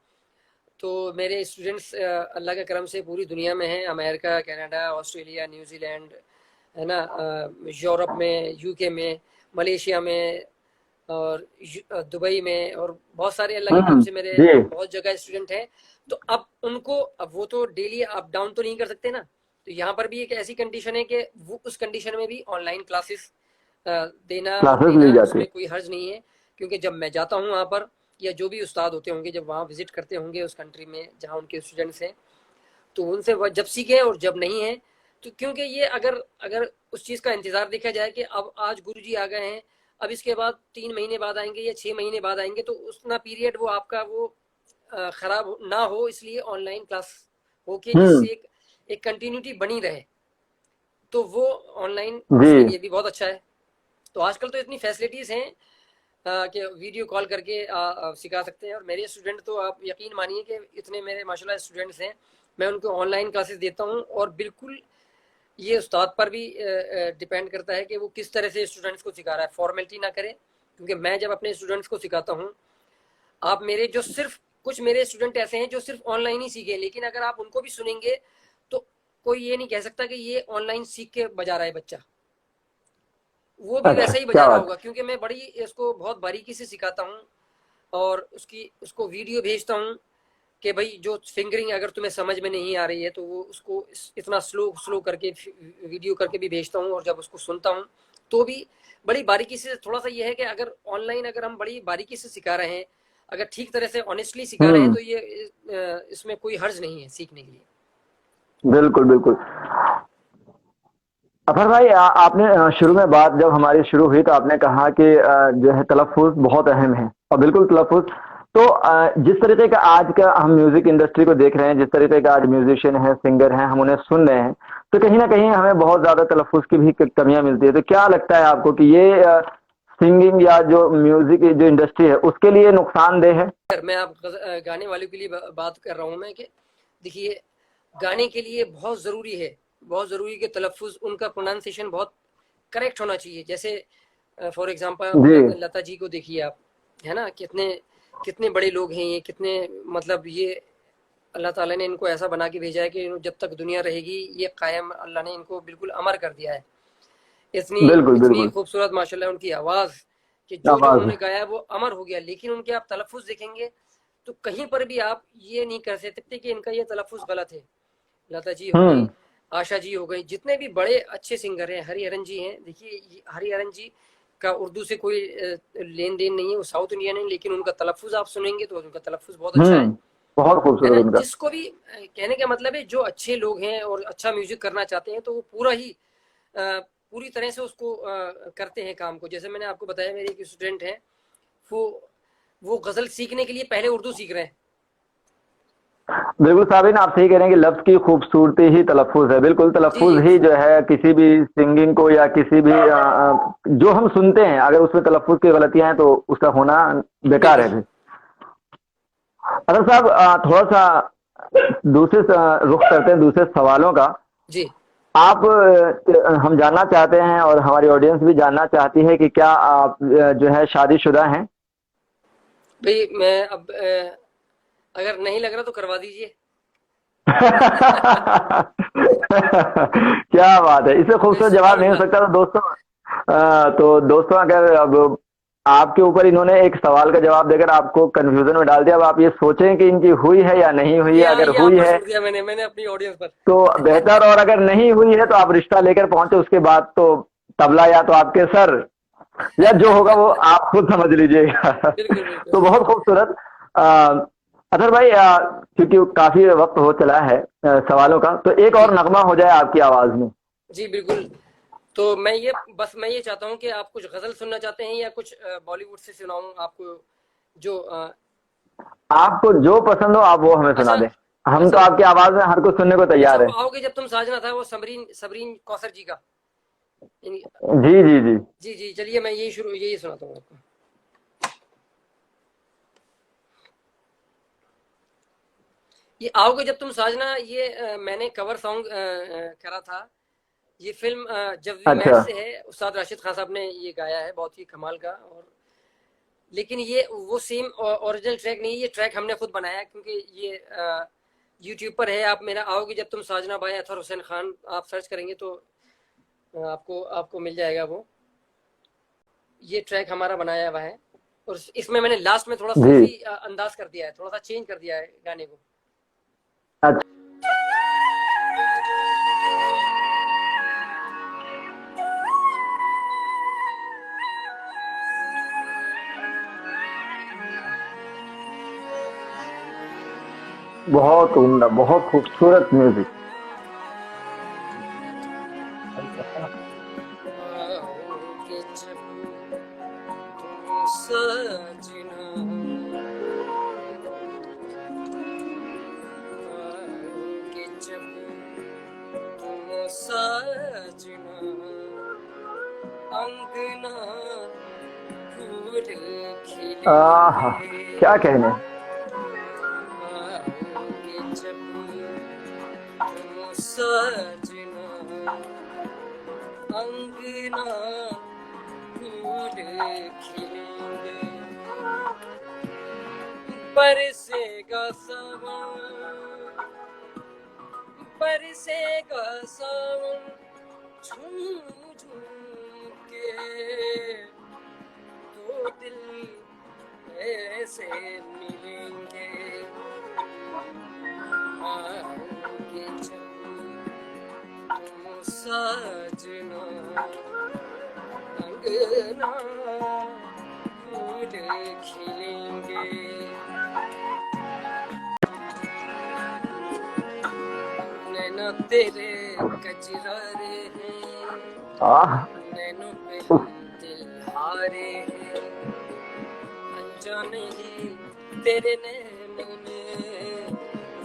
तो मेरे स्टूडेंट्स अल्लाह के करम से पूरी दुनिया में हैं, अमेरिका, कनाडा, ऑस्ट्रेलिया, न्यूजीलैंड, है ना, यूरोप में, यूके में, मलेशिया में, और दुबई में, और बहुत सारे अल्लाह के करम से मेरे जी। बहुत जगह स्टूडेंट हैं। तो अब उनको, अब वो तो डेली अप डाउन तो नहीं कर सकते ना, तो यहाँ पर भी एक ऐसी कंडीशन है कि वो उस कंडीशन में भी ऑनलाइन क्लासेस देना और क्लासेस ली लेना, जाती उसमें है। कोई हर्ज नहीं है। क्योंकि जब मैं जाता हूँ वहाँ पर, या जो भी उस्ताद होते होंगे जब वहाँ विजिट करते होंगे उस कंट्री में जहाँ उनके स्टूडेंट्स हैं, तो उनसे वह जब सीखे और जब नहीं है, तो क्योंकि ये अगर अगर उस चीज़ का इंतज़ार देखा जाए कि अब आज गुरुजी आ गए हैं, अब इसके बाद 3 महीने बाद आएंगे या 6 महीने बाद आएंगे, तो उतना पीरियड वो आपका वो खराब ना हो, इसलिए ऑनलाइन क्लास हो के हम्म। जिससे एक कंटिन्यूटी बनी रहे, तो वो ऑनलाइन जी। उसके लिए भी बहुत अच्छा है। तो आजकल तो इतनी फैसिलिटीज़ हैं कि वीडियो कॉल करके सिखा सकते हैं। और मेरे स्टूडेंट तो आप यकीन मानिए कि इतने मेरे माशाल्लाह स्टूडेंट्स हैं, मैं उनको ऑनलाइन क्लासेस देता हूँ। और बिल्कुल ये उस्ताद पर भी डिपेंड करता है कि वो किस तरह से स्टूडेंट्स को सिखा रहा है, फॉर्मेलिटी ना करे। क्योंकि मैं जब अपने स्टूडेंट्स को सिखाता हूँ, आप मेरे जो सिर्फ कुछ मेरे स्टूडेंट ऐसे हैं जो सिर्फ ऑनलाइन ही सीखे, लेकिन अगर आप उनको भी सुनेंगे तो कोई ये नहीं कह सकता कि ये ऑनलाइन सीख के बजा रहा है बच्चा, वो भी अच्छा, वैसा ही बजा क्या रहा बात। होगा। क्योंकि मैं बड़ी इसको बहुत बारीकी से सिखाता हूँ और उसको वीडियो भेजता हूँ, कि भाई जो फिंगरिंग अगर तुम्हें समझ में नहीं आ रही है तो वो उसको इतना स्लो करके वीडियो करके भी भेजता हूँ, और जब उसको सुनता हूँ तो भी बड़ी बारीकी से, थोड़ा सा ये है कि अगर ऑनलाइन अगर हम बड़ी बारीकी से सिखा रहे हैं, अगर ठीक तरह से ऑनेस्टली सिखा रहे हैं, तो ये इसमें कोई हर्ज नहीं है सीखने के लिए। बिल्कुल बिल्कुल। अफर भाई, आपने शुरू में बात जब हमारी शुरू हुई तो आपने कहा कि जो है तलफ़्फ़ुज़ बहुत अहम है, और बिल्कुल तलफ़्फ़ुज़ तो जिस तरीके का आज का हम म्यूजिक इंडस्ट्री को देख रहे हैं, जिस तरीके का आज म्यूजिशियन है, सिंगर हैं, हम उन्हें सुन रहे हैं, तो कहीं ना कहीं हमें बहुत ज्यादा तलफ़्फ़ुज़ की भी कमियां मिलती है। तो क्या लगता है आपको कि ये सिंगिंग या जो म्यूजिक जो इंडस्ट्री है उसके लिए नुकसानदेह है? मैं आप गाने वालों के लिए बात कर रहा हूँ मैं, कि देखिए गाने के लिए बहुत ज़रूरी है, बहुत ज़रूरी कि तलफ़्फ़ुज़ उनका प्रोनाउंसिएशन बहुत करेक्ट होना चाहिए। जैसे फॉर एग्जांपल लता जी को देखिए आप, है ना, कितने कितने बड़े लोग हैं ये, कितने मतलब ये अल्लाह ताला ने इनको ऐसा बना के भेजा है कि जब तक दुनिया रहेगी ये कायम, अल्लाह ने इनको बिल्कुल अमर कर दिया है। इतनी बिल्कुल इतनी बिल्कुल। खूबसूरत माशाल्लाह उनकी आवाज़ कि जो जो आवाज उन्होंने गाया वो अमर हो गया। लेकिन उनके आप तलफ़्फ़ुज़ देखेंगे तो कहीं पर भी आप ये नहीं कर सकते कि इनका ये तलफ़्फ़ुज़ गलत है। लता जी हो गई, हम्म। आशा जी हो गई, जितने भी बड़े अच्छे सिंगर हैं, हरिहरन जी हैं, देखिए हरिहरन जी का उर्दू से कोई लेन देन नहीं है, वो साउथ इंडियन है, लेकिन उनका तलफ़्फ़ुज़ आप सुनेंगे तो उनका तलफ़्फ़ुज़ बहुत अच्छा बहुत है ना। खूबसूरत उनका। जिसको भी कहने का मतलब है, जो अच्छे लोग हैं और अच्छा म्यूजिक करना चाहते हैं तो वो पूरा ही पूरी तरह से उसको करते हैं काम को। जैसे मैंने आपको बताया, मेरे एक स्टूडेंट हैं, वो वो गज़ल सीखने के लिए पहले उर्दू सीख रहे हैं। बिल्कुल साबिन, आप सही कह रहे हैं कि लफ्ज़ की खूबसूरती ही तलफ़्फ़ुज़ है। बिल्कुल जी तलफ़्फ़ुज़ ही जो है किसी भी सिंगिंग को या किसी भी जो हम सुनते हैं, अगर उसमें तलफ़्फ़ुज़ की गलतियाँ हैं तो उसका होना बेकार है बिल्कुल। फिर। अगर साहब थोड़ा-सा दूसरे रुख करते हैं दूसरे सवालों का। जी। आप हम जानना चाहते हैं और हमारी ऑडियंस भी जानना चाहती है कि क्या आप जो है शादीशुदा हैं? भई मैं अब अगर नहीं लग रहा तो करवा दीजिए। क्या बात है! इससे नहीं, खूबसूरत जवाब नहीं हो सुभान सकता। तो दोस्तों अगर अब आपके ऊपर इन्होंने एक सवाल का जवाब देकर आपको कन्फ्यूजन में डाल दिया, अब आप ये सोचें कि इनकी हुई है या नहीं हुई है। अगर ये आप हुई पर है छोड़ दिया मैंने अपनी ऑडियंस पर। तो बेहतर, और अगर नहीं हुई है तो आप रिश्ता लेकर पहुंचे, उसके बाद तो तबला या तो आपके सर, या जो होगा वो आप खुद समझ लीजिएगा। बिल्कुल तो बिल्कुल। बहुत खूबसूरत। अतर भाई, क्योंकि काफी वक्त हो चला है सवालों का, तो एक जी और नगमा हो जाए आपकी आवाज में। जी बिल्कुल। तो मैं ये चाहता हूँ कि आप कुछ गज़ल सुनना चाहते हैं या कुछ बॉलीवुड से सुनाऊँ आपको, जो आपको जो पसंद हो आप वो हमें सुना अच्छा दें। हम तो अच्छा आपकी आवाज में हर कुछ सुनने को अच्छा, तैयार वो है। आओगे जब तुम साजना था, वो सबरीन सबरीन कौसर जी का। जी जी जी। जी जी, चलिए मैं यही सुनाता हूँ आपको। ये आओगे जब तुम साजना, ये मैंने कवर सॉन्ग करा था। ये फिल्म जब वी मेट अच्छा। से है, उस्ताद राशिद खान साहब ने ये गाया है, बहुत ही कमाल का। और लेकिन ये वो सेम ओरिजिनल ट्रैक नहीं, ये ट्रैक हमने खुद बनाया, क्योंकि ये यूट्यूब पर है। आप मेरा आओगे जब तुम साजना बाय अतहर हुसैन खान आप सर्च करेंगे तो आपको आपको मिल जाएगा वो। ये ट्रैक हमारा बनाया हुआ है, और इसमें मैंने लास्ट में थोड़ा जी। सूफी अंदाज कर दिया है, थोड़ा सा चेंज कर दिया है गाने को। अच्छा। बहुत उम्दा, बहुत खूबसूरत म्यूजिक। आओगे जब तुम साजना, आओगे जब तुम साजना, अंगना फूल आह, खिलेंगे। क्या कहने। आओगे जब तुम साजना, अंगना फूल खिलेंगे। बरसेगा सावन, बरसेगा सावन, झूम झूम के दो दिल ऐसे मिलेंगे। ना फूल खिलेंगे। नैना तेरे कजरारे हैं, नैनों पे दिल हारे हैं, अनजाने ही तेरे नैनों ने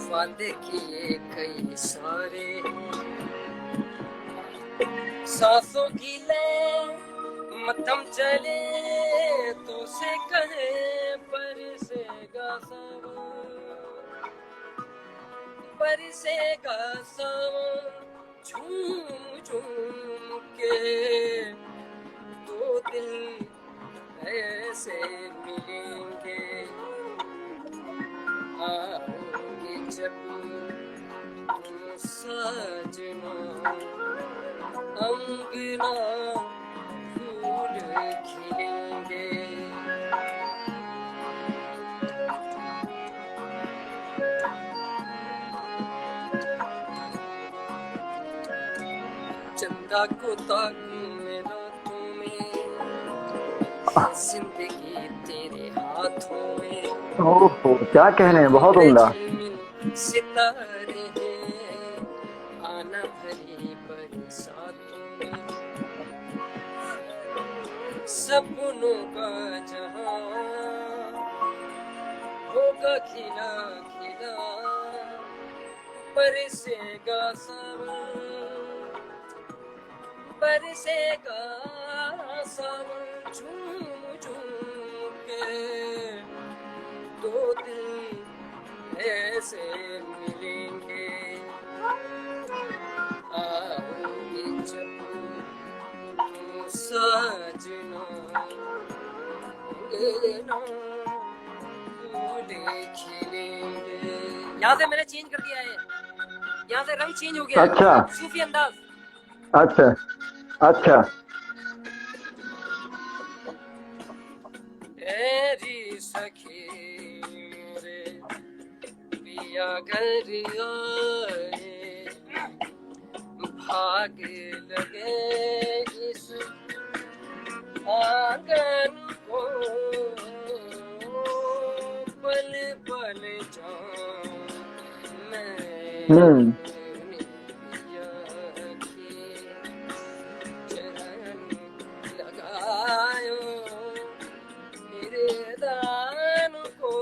वादे किए कई सारे हैं। सांसों की ले मध्यम चले तो से कहे बरसेगा सावन, बरसेगा सावन झूम झूम के। दो दिल ऐसे मिलेंगे, आओगे जब तुम साजना, अंगना फूल खिलेंगे। चंदा को ताकूं मैं रातों में, जिंदगी तेरे हाथों में। ओहो, क्या कहने हैं, बहुत उम्दा। सितारे हैं आना भरी बरसातों में, सपनों का जहां होगा खिला खिला, बरसेगा सावन, बरसेगा सावन झूम झूम के। दो दिल ऐसे मिलेंगे, आओगे जब तुम साजना, अंगना फूल खिलेंगे। यहाँ से मैंने चेंज कर दिया है, यहाँ से रंग चेंज हो गया। अच्छा, सूफी अंदाज। अच्छा अच्छा। तेरी सखी रे पिया घर आए, भाग लगे इस आंगन को, पल पल जाऊं मैं चरण लगायो मेरे दान को।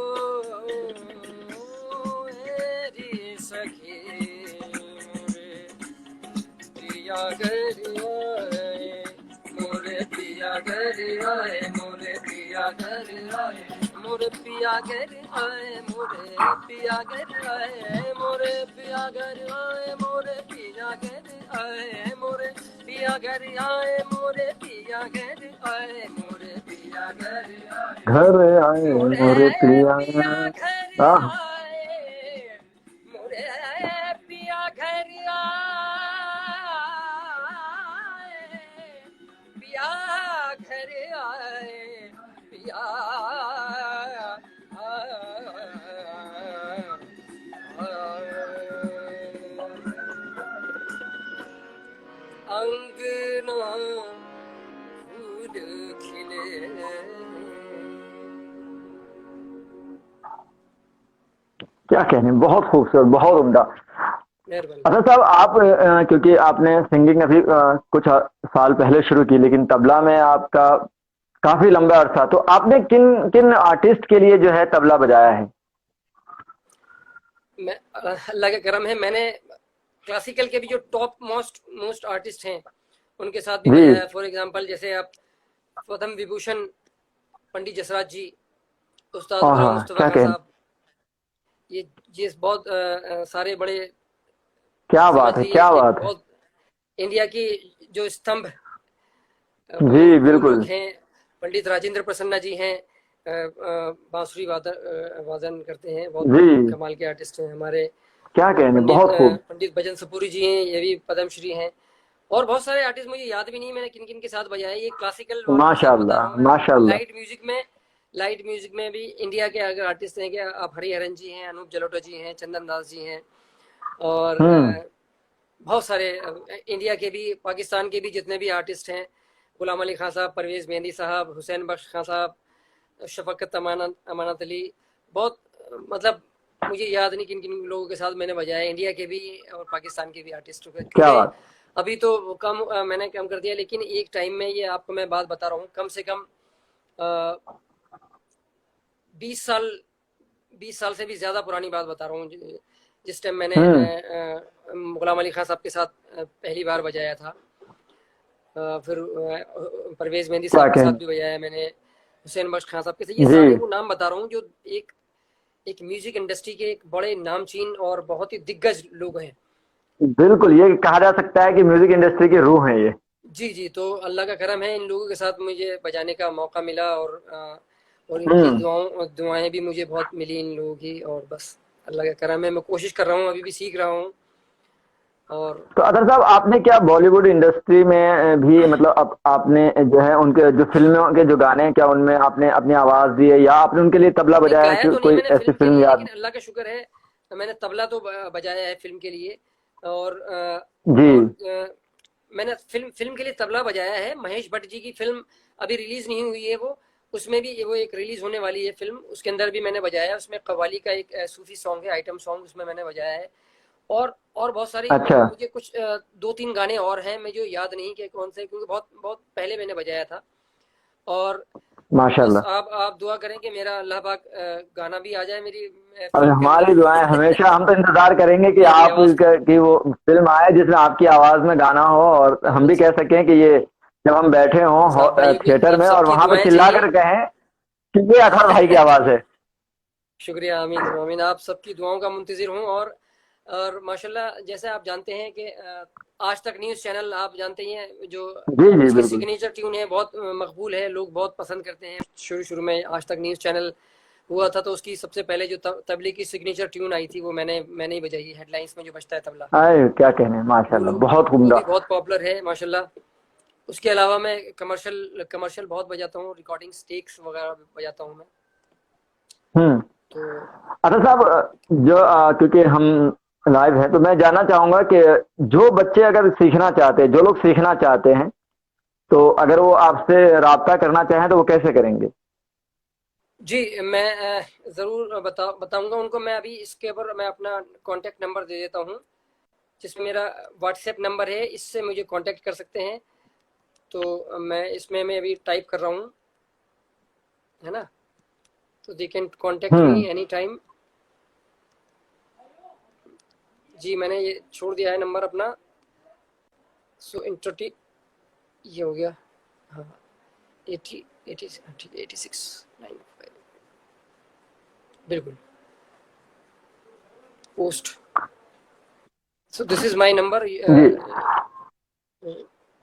मेरी सखी मोरे पिया घर आए, मोरे पिया घर आए, मोरे पिया घर आए, मोरे पिया घर आए, मोरे पिया घर आए, मोरे पिया घर आए, मोरे पिया घर आए, मोरे पिया घर आए, मोरे पिया घर आए, मोरे पिया घर आए, घर आए मोरे पिया। घर आह, आए, मोरे पिया घर आए, पिया घर आए, पिया अंगना फूल खिले। क्या कहने, बहुत खूबसूरत, बहुत उम्दा। मेहरबानी। अच्छा साहब, आप क्योंकि आपने सिंगिंग अभी कुछ साल पहले शुरू की, लेकिन तबला में आपका काफी लंबा अरसा, तो आपने किन किन आर्टिस्ट के लिए जो है तबला बजाया है? मैं अल्लाह का करम है, मैंने क्लासिकल के भी जो टॉप मोस्ट आर्टिस्ट हैं उनके साथ भी बजाया है। फॉर एग्जांपल जैसे आप पद्म विभूषण पंडित जसराज जी, उस्ताद गुलाम मुस्तफा खान साहब, ये बहुत सारे बड़े, क्या बात है, क्या बात है। बहुत इंडिया की जो स्तंभ जी बिल्कुल हैं। पंडित राजेंद्र प्रसन्ना जी हैं, बांसुरी वादन करते हैं, बहुत कमाल के आर्टिस्ट हैं हमारे। क्या कहने, बहुत खूब। पंडित भजन सपूरी जी हैं, ये भी पद्मश्री हैं। और बहुत सारे आर्टिस्ट मुझे याद भी नहीं मैंने किन किन के साथ बजाया। ये क्लासिकल माशाल्लाह माशाल्लाह। लाइट म्यूजिक में भी इंडिया के अगर आर्टिस्ट हैं, क्या आप हरिहरन जी हैं, अनूप जलोटा जी हैं, चंदन दास जी हैं, और बहुत सारे इंडिया के भी, पाकिस्तान के भी जितने भी आर्टिस्ट हैं गुलाम अली खान साहब, परवेज मेहंदी साहब, हुसैन बख्श खान साहब, शफकत अमानत अली, बहुत मतलब मुझे याद नहीं किन किन लोगों के साथ मैंने बजाया, इंडिया के भी और पाकिस्तान के भी आर्टिस्टों के, क्या क्योंकि बात। अभी तो कम मैंने कम कर दिया, लेकिन एक टाइम में, ये आपको मैं बात बता रहा हूँ, कम से कम 20 साल 20 साल से भी ज़्यादा पुरानी बात बता रहा हूँ, जिस टाइम मैंने हम्म। गुलाम अली खान साहब के साथ पहली बार बजाया था। फिर परवेज मेहंदी क्या साहब के साथ कहें। भी बजाया मैंने, हुसैन बख्श खान साहब के साथ। ये जी सारे वो नाम बता रहा हूँ जो एक एक म्यूजिक इंडस्ट्री के एक बड़े नामचीन और बहुत ही दिग्गज लोग हैं। बिल्कुल, ये कहा जा सकता है कि म्यूजिक इंडस्ट्री की रूह है ये। जी जी, तो अल्लाह का करम है, इन लोगों के साथ मुझे बजाने का मौका मिला, और इनकी हम्म। दुआएं भी मुझे बहुत मिली इन लोगों की, और बस अल्लाह का करम है, मैं कोशिश कर रहा हूँ, अभी भी सीख रहा हूँ। और तो अतर साहब, आपने क्या बॉलीवुड इंडस्ट्री में भी मतलब अब आपने जो है उनके जो फिल्मों के जो गाने हैं, क्या उनमें आपने अपनी आवाज दी है या आपने उनके लिए तबला नहीं, बजाया है, गाया तो नहीं कोई मैंने ऐसी फिल्म के फिल्म लिए, लेकिन याद। अल्लाह का शुक्र है, मैंने तबला तो बजाया है फिल्म के लिए। और जी। मैंने फिल्म फिल्म के लिए तबला बजाया है। महेश भट्ट जी की फिल्म अभी रिलीज नहीं हुई है, वो उसमें भी वो एक रिलीज होने वाली है फिल्म, उसके अंदर भी मैंने बजाया है। उसमें कव्वाली का एक सूफी सॉन्ग है, आइटम सॉन्ग, उसमें मैंने बजाया है। और बहुत सारी अच्छा। मुझे कुछ 2-3 गाने और हैं, मुझे याद नहीं कि कौन से, क्योंकि बहुत बहुत पहले मैंने बजाया था। और बस माशाल्लाह। आप दुआ करें कि मेरा अल्लाह पाक गाना भी आ जाए मेरी और फिल्म के हमारी दुआएं अंदर। हमेशा, हम तो इंतजार करेंगे कि मेरी आप आवाज को। की वो फिल्म आए जिसमें आपकी आवाज में गाना हो, और हम आमीन भी कह साहब। सकें कि ये जब हम बैठे बस आप हों भाइयों की, थिएटर आप में और सबकी वहां पे दुआएं चिल्ला चाहिए। कर कहें कि ये अतहर भाई की आवाज है। शुक्रिया, आमीन आमीन, आप सबकी दुआओं का मुंतजिर हूँ। और माशाल्लाह, जैसे आप जानते हैं कि आज तक न्यूज़ चैनल आप जानते ही हैं, जो जी जी उसकी बिल्कुल। सिग्नेचर ट्यून है, बहुत मकबूल है, लोग बहुत पसंद करते हैं। शुरू शुरू में आज तक न्यूज़ चैनल हुआ था, तो उसकी सबसे पहले जो तबले की सिग्नेचर ट्यून आई थी, वो मैंने ही बजाई है, हेडलाइंस में जो बजता है तबला। आए क्या कहने, वो माशाल्लाह, लोग बहुत वो उम्दा। भी बहुत पॉपुलर है माशाल्लाह। उसके अलावा मैं कमर्शियल कमर्शियल बहुत बजाता हूँ, रिकॉर्डिंग स्टेक्स वगैरह बजाता हूँ मैं। हम्म। तो अच्छा साहब, जो क्योंकि हम लाइव हैं तो मैं जानना चाहूंगा कि जो बच्चे अगर सीखना चाहते हैं, जो लोग सीखना चाहते हैं, तो अगर वो आपसे राब्ता करना चाहें तो वो कैसे करेंगे। जी, मैं ज़रूर बताऊंगा उनको। मैं अभी इसके ऊपर मैं अपना कॉन्टैक्ट नंबर दे देता हूँ, जिसमें मेरा व्हाट्सएप नंबर है, इससे मुझे कांटेक्ट कर सकते हैं। तो मैं अभी टाइप कर रहा हूँ, है ना, तो they can contact me hmm. Any time. जी, मैंने ये छोड़ दिया है नंबर अपना। सो इंटरटी ये हो गया। हाँ, 8695, बिल्कुल, post. So this is my number, जी।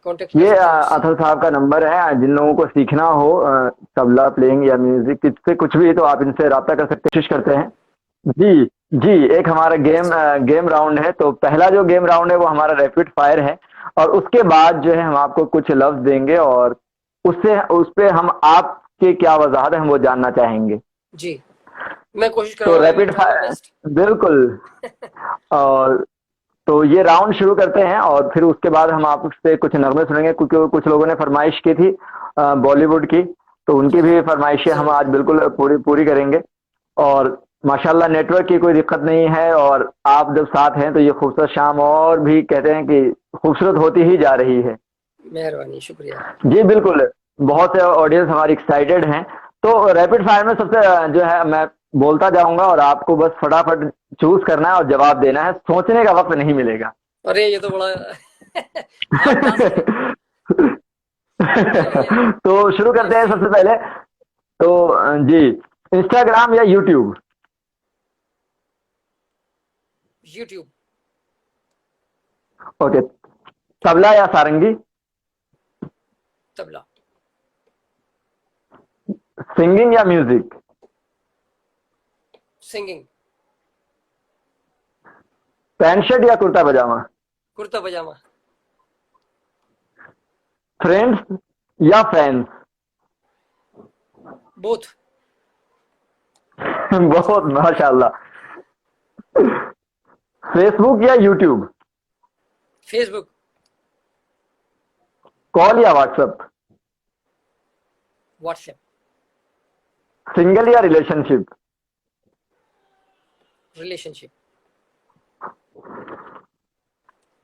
कांटेक्ट कर ये सकते हैं मुझसे। अथर साहब का नंबर है, जिन लोगों को सीखना हो तबला प्लेइंग या म्यूजिक से कुछ भी, तो आप इनसे रब्ता कर सकते, कोशिश करते हैं। जी। जी, एक हमारा यस सर। गेम राउंड है, तो पहला जो गेम राउंड है वो हमारा रैपिड फायर है। और उसके बाद जो है हम आपको कुछ लफ्ज देंगे, और उससे उस पे हम आपके क्या वजाहत है हम वो जानना चाहेंगे। जी, मैं कोशिश तो करूंगा, I will rapid try my fire. Best. बिल्कुल। और तो ये राउंड शुरू करते हैं, और फिर उसके बाद हम आपसे कुछ नगमे सुनेंगे, क्योंकि कुछ लोगों ने फरमाइश की थी बॉलीवुड की, तो उनकी भी फरमाइशें हम जरूर। आज बिल्कुल पूरी पूरी करेंगे। और माशाल्लाह नेटवर्क की कोई दिक्कत नहीं है, और आप जब साथ हैं तो ये खूबसूरत शाम और भी कहते हैं कि खूबसूरत होती ही जा रही है। मेहरबानी, शुक्रिया। जी बिल्कुल। बहुत से ऑडियंस हमारी एक्साइटेड हैं। तो रैपिड फायर में सबसे जो है मैं बोलता जाऊंगा, और आपको बस फटाफट चूज करना है और जवाब देना है, सोचने का वक्त नहीं मिलेगा। अरे, ये तो बड़ा हार्ड टास्क है। चलिए। तो शुरू करते लेट्स हैं सी। सबसे पहले। तो जी, इंस्टाग्राम या यूट्यूब। यूट्यूब। ओके। तबला या सारंगी। तबला। सिंगिंग या म्यूजिक। सिंगिंग। पैंट शर्ट या कुर्ता पजामा। कुर्ता पजामा। फ्रेंड्स या फैंस। बोथ। बहुत माशाल्लाह। फेसबुक या यूट्यूब। फेसबुक। कॉल या व्हाट्सएप। व्हाट्सएप। सिंगल या रिलेशनशिप? रिलेशनशिप।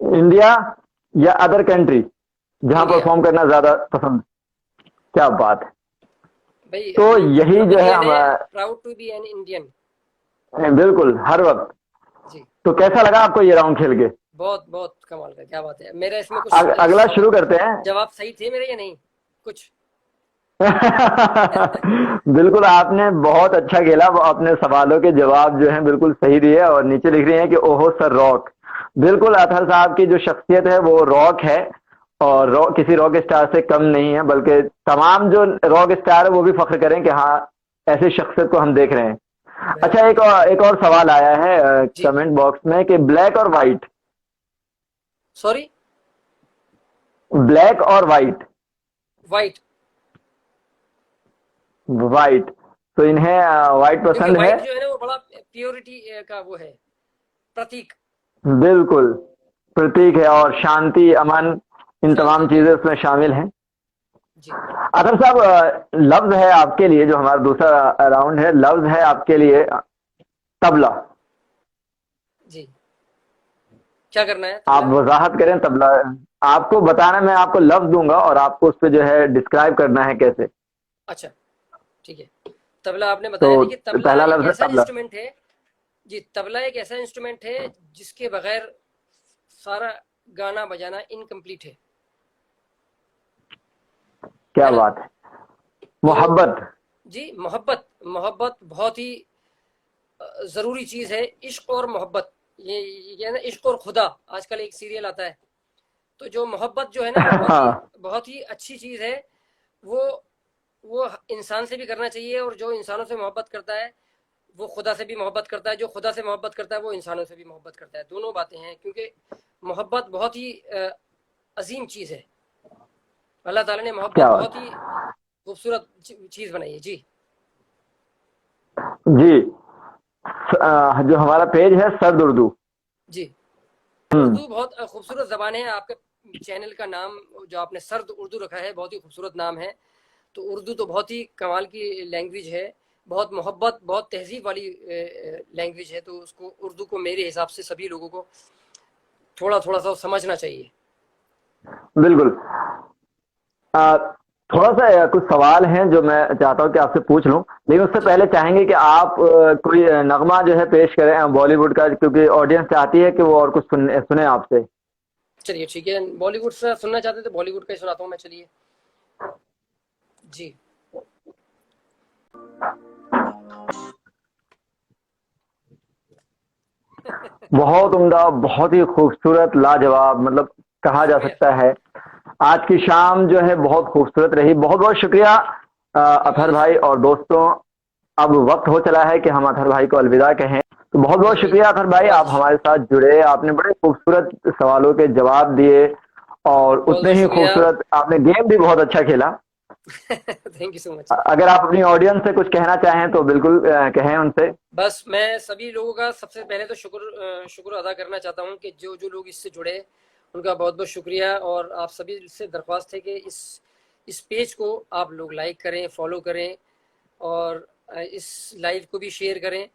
इंडिया या अदर कंट्री जहां इंडिया। परफॉर्म करना ज्यादा पसंद? क्या बात है। भाई तो यही जो है हमारा, proud to be an Indian. बिल्कुल हर वक्त। जी। तो कैसा लगा आपको ये राउंड खेल के? बहुत बहुत कमाल का, क्या बात है। मेरा इसमें कुछ अगला शुरू करते हैं। जवाब सही थे मेरे या नहीं कुछ? बिल्कुल, आपने बहुत अच्छा खेला। वो अपने सवालों के जवाब जो हैं बिल्कुल सही दिए। और नीचे लिख रही हैं कि ओहो सर रॉक। बिल्कुल, अतहर साहब की जो शख्सियत है वो रॉक है, और रॉक किसी रॉक स्टार से कम नहीं है, बल्कि तमाम जो रॉक स्टार है वो भी फख्र करें कि हाँ, ऐसी शख्सियत को हम देख रहे हैं। अच्छा, एक और सवाल आया है कमेंट बॉक्स में कि ब्लैक और व्हाइट। सॉरी, ब्लैक और व्हाइट? व्हाइट। व्हाइट। तो इन्हें व्हाइट पसंद है। व्हाइट जो है ना वो बड़ा प्योरिटी का वो है, प्रतीक। बिल्कुल प्रतीक है, और शांति, अमन, इन तमाम चीजें उसमें शामिल हैं। जी। अतर साहब, लफ्ज है आपके लिए, जो हमारा दूसरा राउंड है, लफ्ज है आपके लिए तबला। जी, क्या करना है? आप वजाहत करें तबला। आपको बताना, मैं आपको लफ्ज दूंगा और आपको उस पर जो है डिस्क्राइब करना है कैसे। अच्छा ठीक है। तबला आपने बताया तो नहीं कि तबला पहला एक लफ्ज है ऐसा तबला। इंस्ट्रूमेंट है। जी, तबला एक ऐसा इंस्ट्रूमेंट है जिसके बगैर सारा गाना बजाना इनकम्प्लीट है। क्या है ना? बात है। तो मोहब्बत। जी, मोहब्बत। मोहब्बत बहुत ही जरूरी चीज है। इश्क और मोहब्बत, ये ना, इश्क और खुदा, आजकल एक सीरियल आता है। तो जो मोहब्बत जो है ना वो हाँ, बहुत ही अच्छी चीज है। वो इंसान से भी करना चाहिए, और जो इंसानों से मोहब्बत करता है वो खुदा से भी मोहब्बत करता है, जो खुदा से मोहब्बत करता है वो इंसानों से भी मोहब्बत करता है। दोनों बातें हैं, क्योंकि मोहब्बत बहुत ही अजीम चीज है। अल्लाह ताला ने मोहब्बत क्या बात बहुत ही खूबसूरत चीज बनाई है। जी जी। जो हमारा पेज है सर्द उर्दू। जी। हम्म। उर्दू बहुत खूबसूरत जबान है। आपके चैनल का नाम जो आपने सर्द उर्दू रखा है, बहुत ही खूबसूरत नाम है। तो उर्दू तो बहुत ही कमाल की लैंग्वेज है, बहुत मोहब्बत, बहुत तहजीब वाली लैंग्वेज है। तो उसको, उर्दू को मेरे हिसाब से सभी लोगों को थोड़ा थोड़ा सा समझना चाहिए। बिल्कुल। थोड़ा सा कुछ सवाल हैं जो मैं चाहता हूँ कि आपसे पूछ लूं, लेकिन उससे पहले चाहेंगे कि आप कोई नगमा जो है पेश करें बॉलीवुड का, क्योंकि ऑडियंस चाहती है कि वो और कुछ सुने आपसे। चलिए ठीक है, बॉलीवुड से सुनना चाहते तो बॉलीवुड का ही सुनाता हूँ मैं। चलिए जी। बहुत उम्दा, बहुत ही खूबसूरत, लाजवाब, मतलब कहा जा शुक्रिया। सकता है आज की शाम जो है बहुत खूबसूरत रही। बहुत बहुत शुक्रिया अतहर भाई। और दोस्तों, अब वक्त हो चला है कि हम अतहर भाई को अलविदा कहें। तो बहुत बहुत शुक्रिया अतहर भाई, आप हमारे साथ जुड़े, आपने बड़े खूबसूरत सवालों के जवाब दिए, और उतने ही खूबसूरत आपने गेम भी बहुत अच्छा खेला। Thank you so much. अगर आप अपनी ऑडियंस से कुछ कहना चाहें तो बिल्कुल कहें उनसे। बस मैं सभी लोगों का सबसे पहले तो शुक्र अदा करना चाहता हूँ कि जो जो लोग इससे जुड़े, उनका बहुत बहुत शुक्रिया। और आप सभी से दरख्वास्त है कि इस पेज को आप लोग लाइक करें, फॉलो करें, और इस लाइव को भी शेयर करें,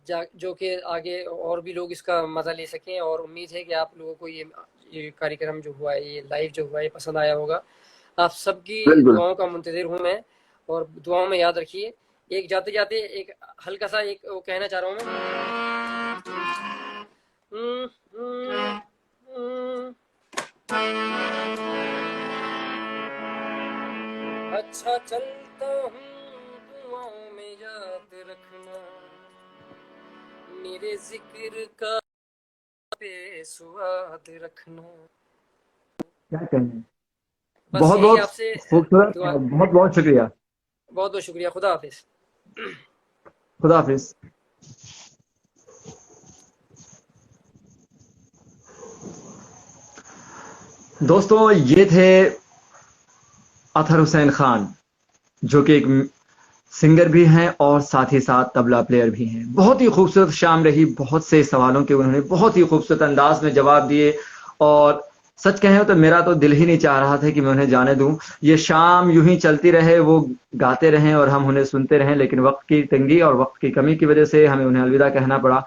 जो कि आगे और भी लोग इसका मज़ा ले सकें। और उम्मीद है कि आप लोगों को ये कार्यक्रम जो हुआ है, ये लाइव जो हुआ है, पसंद आया होगा। आप सबकी बिल्कुल। दुआओं का मुंतज़िर हूँ मैं, और दुआओं में याद रखिए। एक जाते जाते एक हल्का सा एक वो कहना चाह रहा हूँ मैं। अच्छा चलता हूँ, दुआओं में याद रखना, मेरे जिक्र का बेसुआद रखना। क्या कहें। बस बहुत यही बहुत आपसे खूबसूरत, दुआ। बहुत बहुत शुक्रिया। बहुत बहुत शुक्रिया। खुदा हाफिज। खुदा हाफिज। दोस्तों, ये थे अतहर हुसैन खान, जो कि एक सिंगर भी हैं और साथ ही साथ तबला प्लेयर भी हैं। बहुत ही खूबसूरत शाम रही, बहुत से सवालों के उन्होंने बहुत ही खूबसूरत अंदाज में जवाब दिए, और सच कहें तो मेरा तो दिल ही नहीं चाह रहा था कि मैं उन्हें जाने दूं। ये शाम यूं ही चलती रहे, वो गाते रहें और हम उन्हें सुनते रहें, लेकिन वक्त की तंगी और वक्त की कमी की वजह से हमें उन्हें अलविदा कहना पड़ा।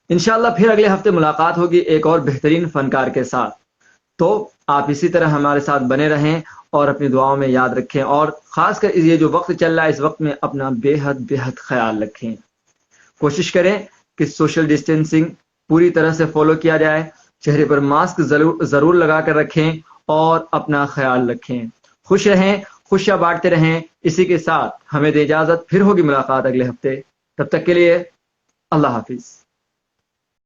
इंशाल्लाह फिर अगले हफ्ते मुलाकात होगी एक और बेहतरीन फनकार के साथ। तो आप इसी तरह हमारे साथ बने रहें और अपनी दुआओं में याद रखें, और खासकर ये जो वक्त चल रहा है इस वक्त में अपना बेहद बेहद ख्याल रखें। कोशिश करें कि सोशल डिस्टेंसिंग पूरी तरह से फॉलो किया जाए, चेहरे पर मास्क जरूर लगा कर रखें और अपना ख्याल रखें। खुश रहें, खुशियां बांटते रहें। इसी के साथ हमें दे इजाजत, फिर होगी मुलाकात अगले हफ्ते। तब तक के लिए अल्लाह हाफिज।